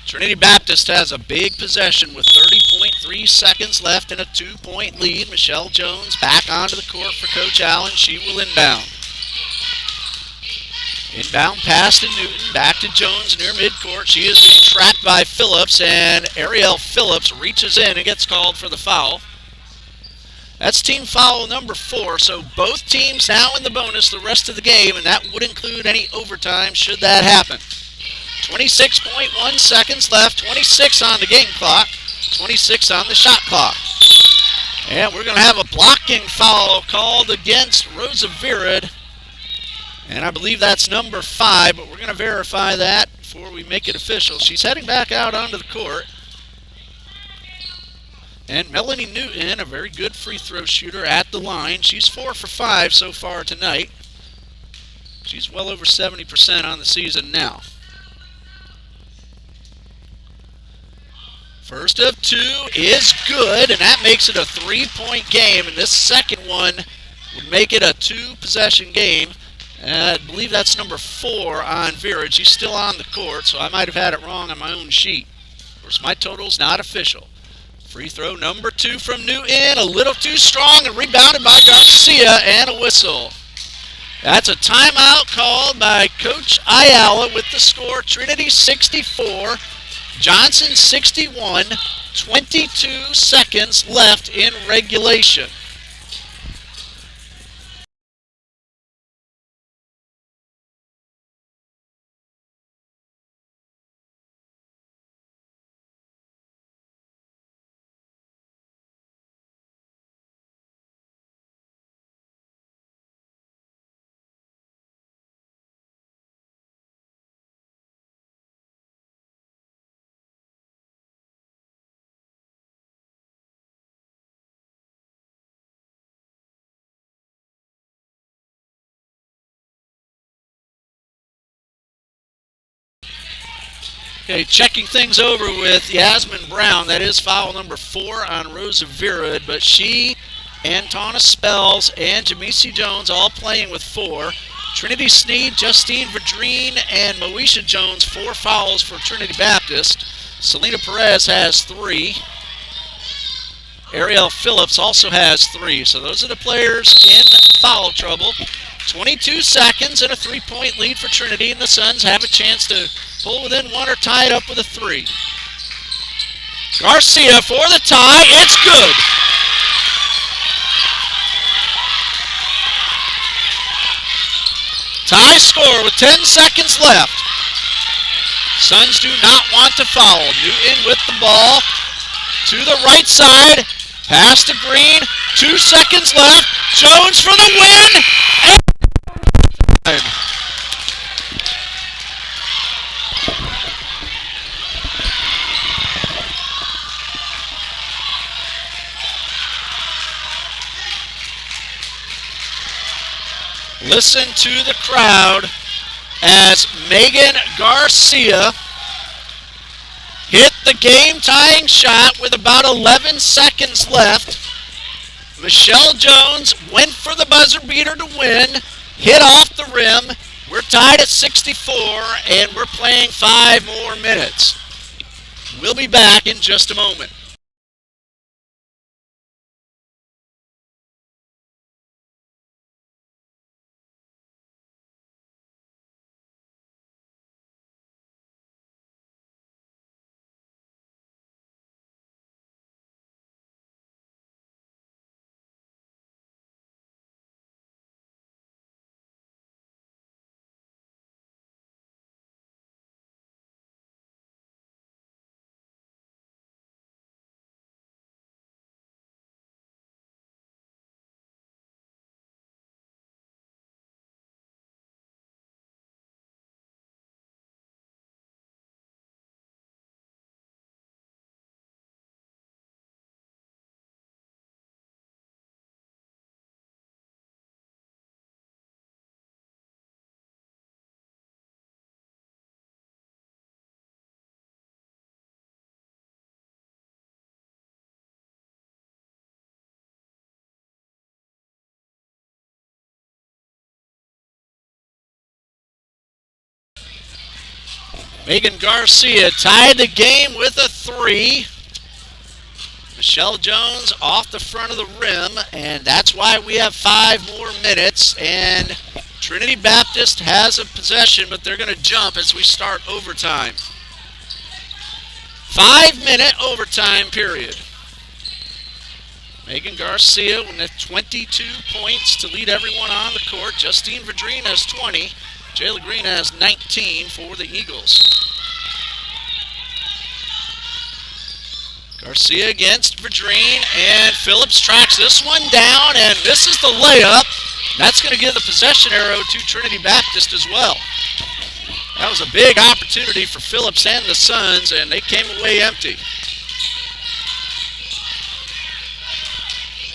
Trinity Baptist has a big possession with 30.3 seconds left and a 2-point lead. Michelle Jones back onto the court for Coach Allen. She will inbound. Inbound pass to Newton, back to Jones near midcourt. She is being trapped by Phillips, and Ariel Phillips reaches in and gets called for the foul. That's team foul number 4, so both teams now in the bonus the rest of the game, and that would include any overtime should that happen. 26.1 seconds left, 26 on the game clock, 26 on the shot clock. And we're going to have a blocking foul called against Rosa Virid. And I believe that's number 5, but we're going to verify that before we make it official. She's heading back out onto the court. And Melanie Newton, a very good free throw shooter at the line. She's 4 for 5 so far tonight. She's well over 70% on the season now. First of 2 is good, and that makes it a 3-point game. And this second one would make it a 2-possession game. I believe that's number 4 on Vera. She's still on the court, so I might have had it wrong on my own sheet. Of course, my total's not official. Free throw number 2 from Newton, a little too strong, and rebounded by Garcia, and a whistle. That's a timeout called by Coach Ayala with the score. Trinity 64, Johnson 61, 22 seconds left in regulation. Okay, checking things over with Yasmin Brown. That is foul number 4 on Rosa Virud, but she, Antona Spells, and Jamisi Jones all playing with 4. Trinity Sneed, Justine Vadrine, and Moesha Jones, 4 fouls for Trinity Baptist. Selena Perez has 3. Ariel Phillips also has 3. So those are the players in foul trouble. 22 seconds and a 3-point lead for Trinity, and the Suns have a chance to pull within 1 or tie it up with a 3. Garcia for the tie. It's good. Tie score with 10 seconds left. Suns do not want to foul. Newton with the ball to the right side. Pass to Green. 2 seconds left. Jones for the win. And listen to the crowd as Megan Garcia hit the game-tying shot with about 11 seconds left. Michelle Jones went for the buzzer beater to win, hit off the rim. We're tied at 64, and we're playing 5 more minutes. We'll be back in just a moment. Megan Garcia tied the game with a 3. Michelle Jones off the front of the rim, and that's why we have 5 more minutes. And Trinity Baptist has a possession, but they're going to jump as we start overtime. 5-minute overtime period. Megan Garcia with 22 points to lead everyone on the court. Justine Vadrine has 20. Jayla Green has 19 for the Eagles. Garcia against Vadrine, and Phillips tracks this one down and misses the layup. That's going to give the possession arrow to Trinity Baptist as well. That was a big opportunity for Phillips and the Suns, and they came away empty.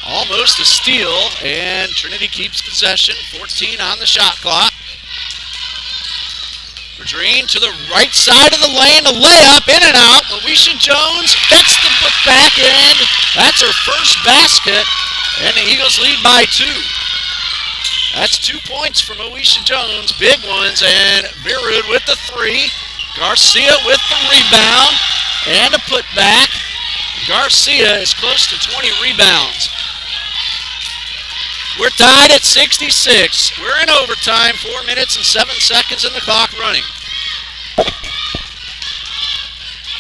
Almost a steal, and Trinity keeps possession. 14 on the shot clock. Verdreen to the right side of the lane, a layup, in and out. Moesha Jones gets the back end. That's her first basket, and the Eagles lead by 2. That's 2 points for Moesha Jones, big ones, and Virud with the 3. Garcia with the rebound and a putback. Garcia is close to 20 rebounds. We're tied at 66. We're in overtime, 4 minutes and 7 seconds, and the clock running.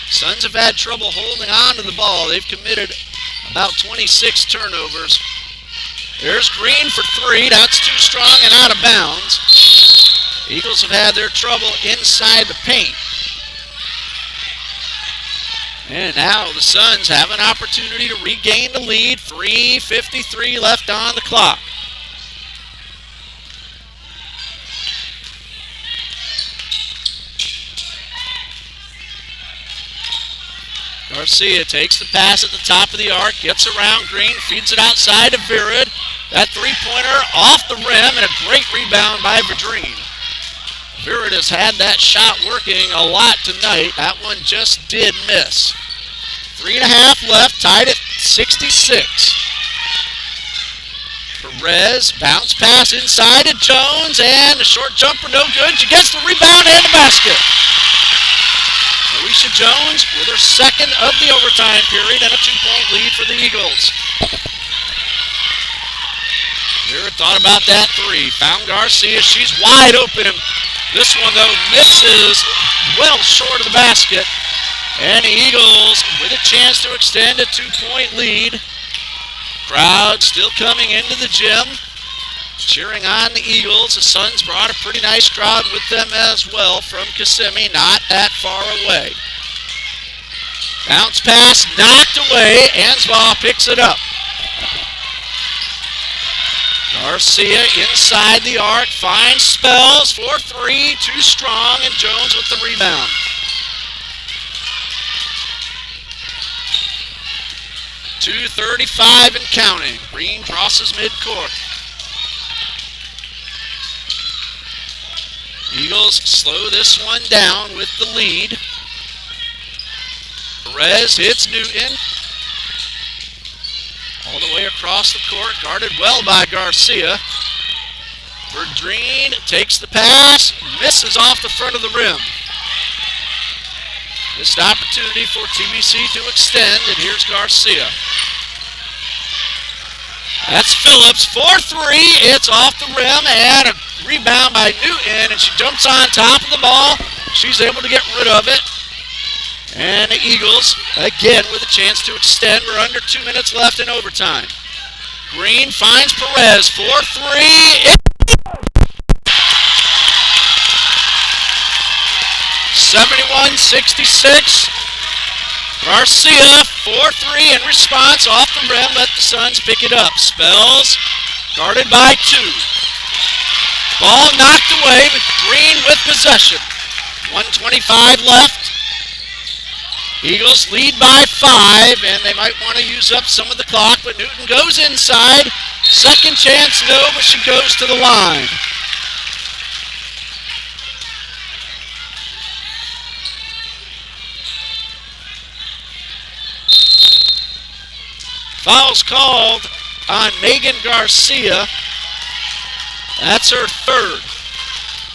Suns have had trouble holding on to the ball. They've committed about 26 turnovers. There's Green for 3. That's too strong and out of bounds. Eagles have had their trouble inside the paint. And now the Suns have an opportunity to regain the lead. 3:53 left on the clock. Garcia takes the pass at the top of the arc, gets around Green, feeds it outside to Virud. That three-pointer off the rim, and a great rebound by Verdreen. Virud has had that shot working a lot tonight. That one just did miss. 3.5 left, tied at 66. Perez, bounce pass inside to Jones, and a short jumper, no good. She gets the rebound and the basket. Moesha Jones with her second of the overtime period and a 2-point lead for the Eagles. Vera thought about that 3. Found Garcia. She's wide open. This one, though, misses well short of the basket. And the Eagles with a chance to extend a 2-point lead. Crowd still coming into the gym, cheering on the Eagles. The Suns brought a pretty nice crowd with them as well from Kissimmee, not that far away. Bounce pass knocked away. Ansbaugh picks it up. Garcia inside the arc, finds Spells for 3, too strong, and Jones with the rebound. .235 and counting. Green crosses midcourt. Eagles slow this one down with the lead. Perez hits Newton. All the way across the court, guarded well by Garcia. Verdreen takes the pass, misses off the front of the rim. Missed opportunity for TBC to extend, and here's Garcia. That's Phillips for 3. It's off the rim, and a rebound by Newton, and she jumps on top of the ball. She's able to get rid of it. And the Eagles, again, with a chance to extend. We're under 2 minutes left in overtime. Green finds Perez for 3. 71-66. Garcia for 3 in response. Off the rim, let the Suns pick it up. Spells, guarded by 2. Ball knocked away, but Green with possession. 1:25 left. Eagles lead by 5, and they might want to use up some of the clock, but Newton goes inside. Second chance, no, but she goes to the line. Foul's called on Megan Garcia. That's her third.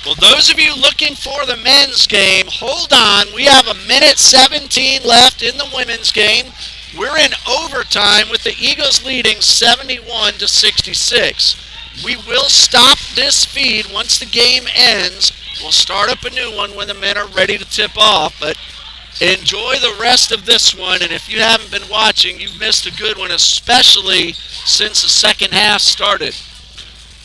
Well, those of you looking for the men's game, hold on. We have 1:17 left in the women's game. We're in overtime with the Eagles leading 71-66. We will stop this feed once the game ends. We'll start up a new one when the men are ready to tip off. But enjoy the rest of this one. And if you haven't been watching, you've missed a good one, especially since the second half started.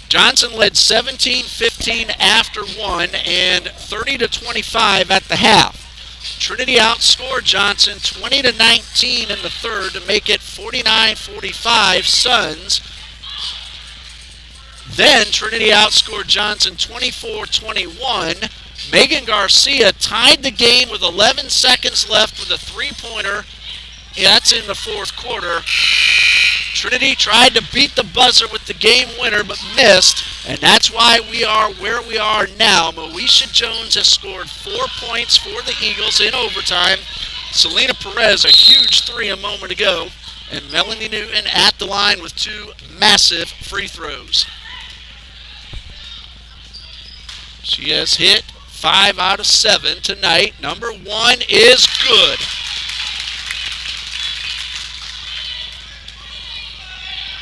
Johnson led 17-15 after 1 and 30-25 at the half. Trinity outscored Johnson 20-19 in the third to make it 49-45 Suns. Then Trinity outscored Johnson 24-21. Megan Garcia tied the game with 11 seconds left with a three-pointer. That's in the fourth quarter. Trinity tried to beat the buzzer with the game winner but missed, and that's why we are where we are now. Moesha Jones has scored 4 points for the Eagles in overtime. Selena Perez, a huge three a moment ago, and Melanie Newton at the line with 2 massive free throws. She has hit 5 out of 7 tonight. Number 1 is good.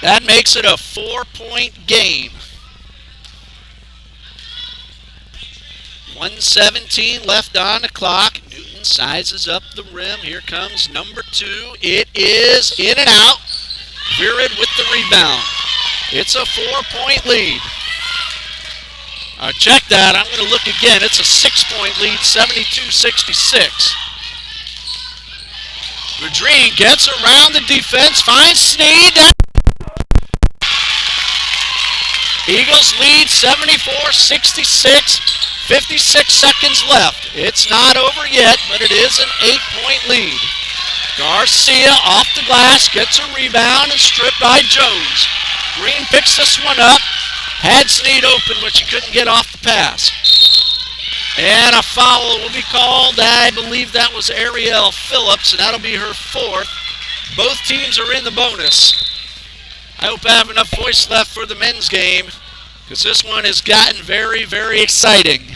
That makes it a 4-point game. 1:17 left on the clock. Newton sizes up the rim. Here comes number 2. It is in and out. Virid with the rebound. It's a 4-point lead. Check that. I'm going to look again. It's a 6-point lead, 72-66. Madrine gets around the defense, finds Sneed. Eagles lead 74-66. 56 seconds left. It's not over yet, but it is an 8-point lead. Garcia off the glass, gets a rebound and stripped by Jones. Green picks this one up. Had Sneed open, but she couldn't get off the pass. And a foul will be called. I believe that was Ariel Phillips, and that'll be her 4th. Both teams are in the bonus. I hope I have enough voice left for the men's game, because this one has gotten very, very exciting.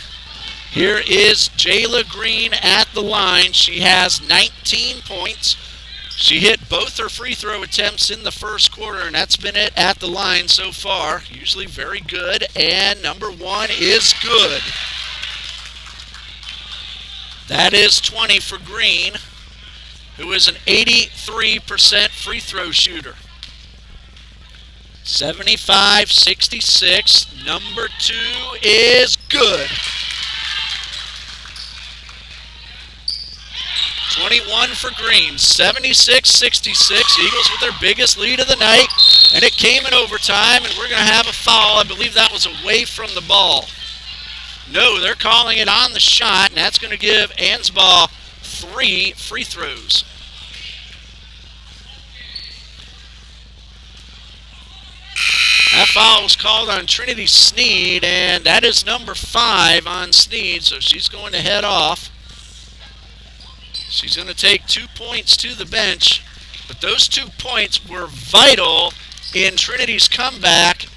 Here is Jayla Green at the line. She has 19 points. She hit both her free throw attempts in the first quarter, and that's been it at the line so far. Usually very good, and number 1 is good. That is 20 for Green, who is an 83% free throw shooter. 75-66. Number 2 is good. 21 for Green. 76-66. Eagles with their biggest lead of the night. And it came in overtime, and we're going to have a foul. I believe that was away from the ball. No, they're calling it on the shot, and that's going to give Ansbaugh 3 free throws. That foul was called on Trinity Sneed, and that is number 5 on Sneed, so she's going to head off. She's going to take 2 points to the bench, but those 2 points were vital in Trinity's comeback.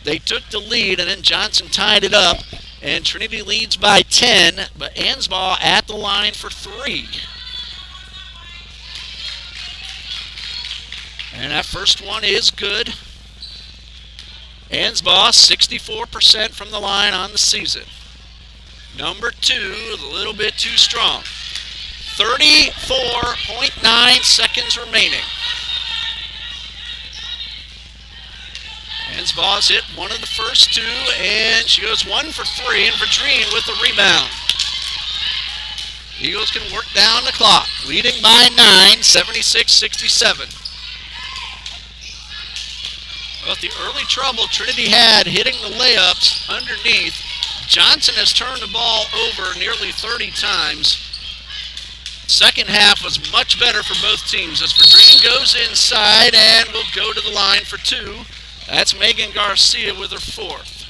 They took the lead, and then Johnson tied it up, and Trinity leads by 10, but Ansbaugh at the line for 3. And that first one is good. Ansbaugh, 64% from the line on the season. Number 2, a little bit too strong. 34.9 seconds remaining. Ansbaugh's hit one of the first 2, and she goes 1 for 3, and Vadrine with the rebound. Eagles can work down the clock, leading by 9, 76-67. Well, the early trouble Trinity had hitting the layups underneath, Johnson has turned the ball over nearly 30 times. Second half was much better for both teams as Vadrine goes inside and will go to the line for 2. That's Megan Garcia with her 4th.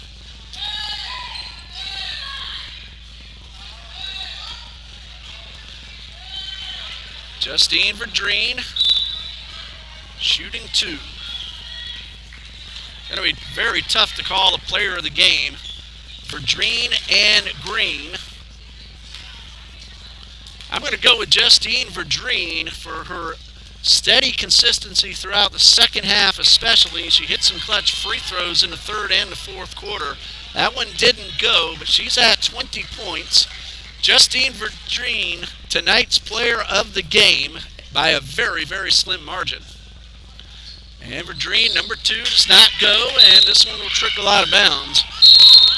Justine Vadrine shooting 2. Going to be very tough to call the player of the game. Vadrine and Green. I'm going to go with Justine Vadrine for her steady consistency throughout the second half especially. She hit some clutch free throws in the third and the fourth quarter. That one didn't go, but she's at 20 points. Justine Vadrine, tonight's player of the game by a very, very slim margin. And Vadrine, number 2, does not go, and this one will trickle out of bounds.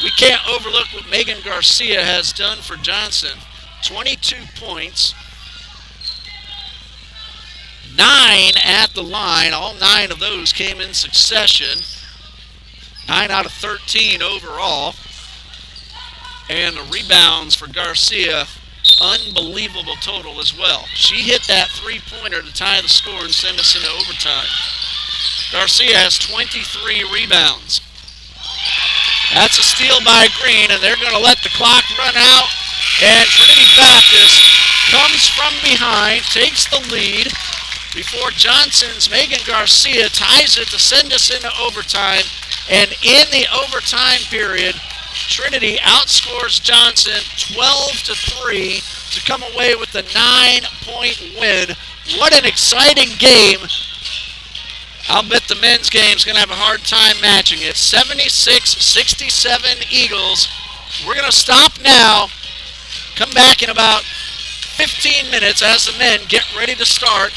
We can't overlook what Megan Garcia has done for Johnson. 22 points. 9 at the line. All 9 of those came in succession. 9 out of 13 overall. And the rebounds for Garcia, unbelievable total as well. She hit that three-pointer to tie the score and send us into overtime. Garcia has 23 rebounds. That's a steal by Green, and they're going to let the clock run out. And Trinity Baptist comes from behind, takes the lead before Johnson's Megan Garcia ties it to send us into overtime. And in the overtime period, Trinity outscores Johnson 12-3 to come away with a 9-point win. What an exciting game. I'll bet the men's game's going to have a hard time matching it. 76-67 Eagles. We're going to stop now. Come back in about 15 minutes as the men get ready to start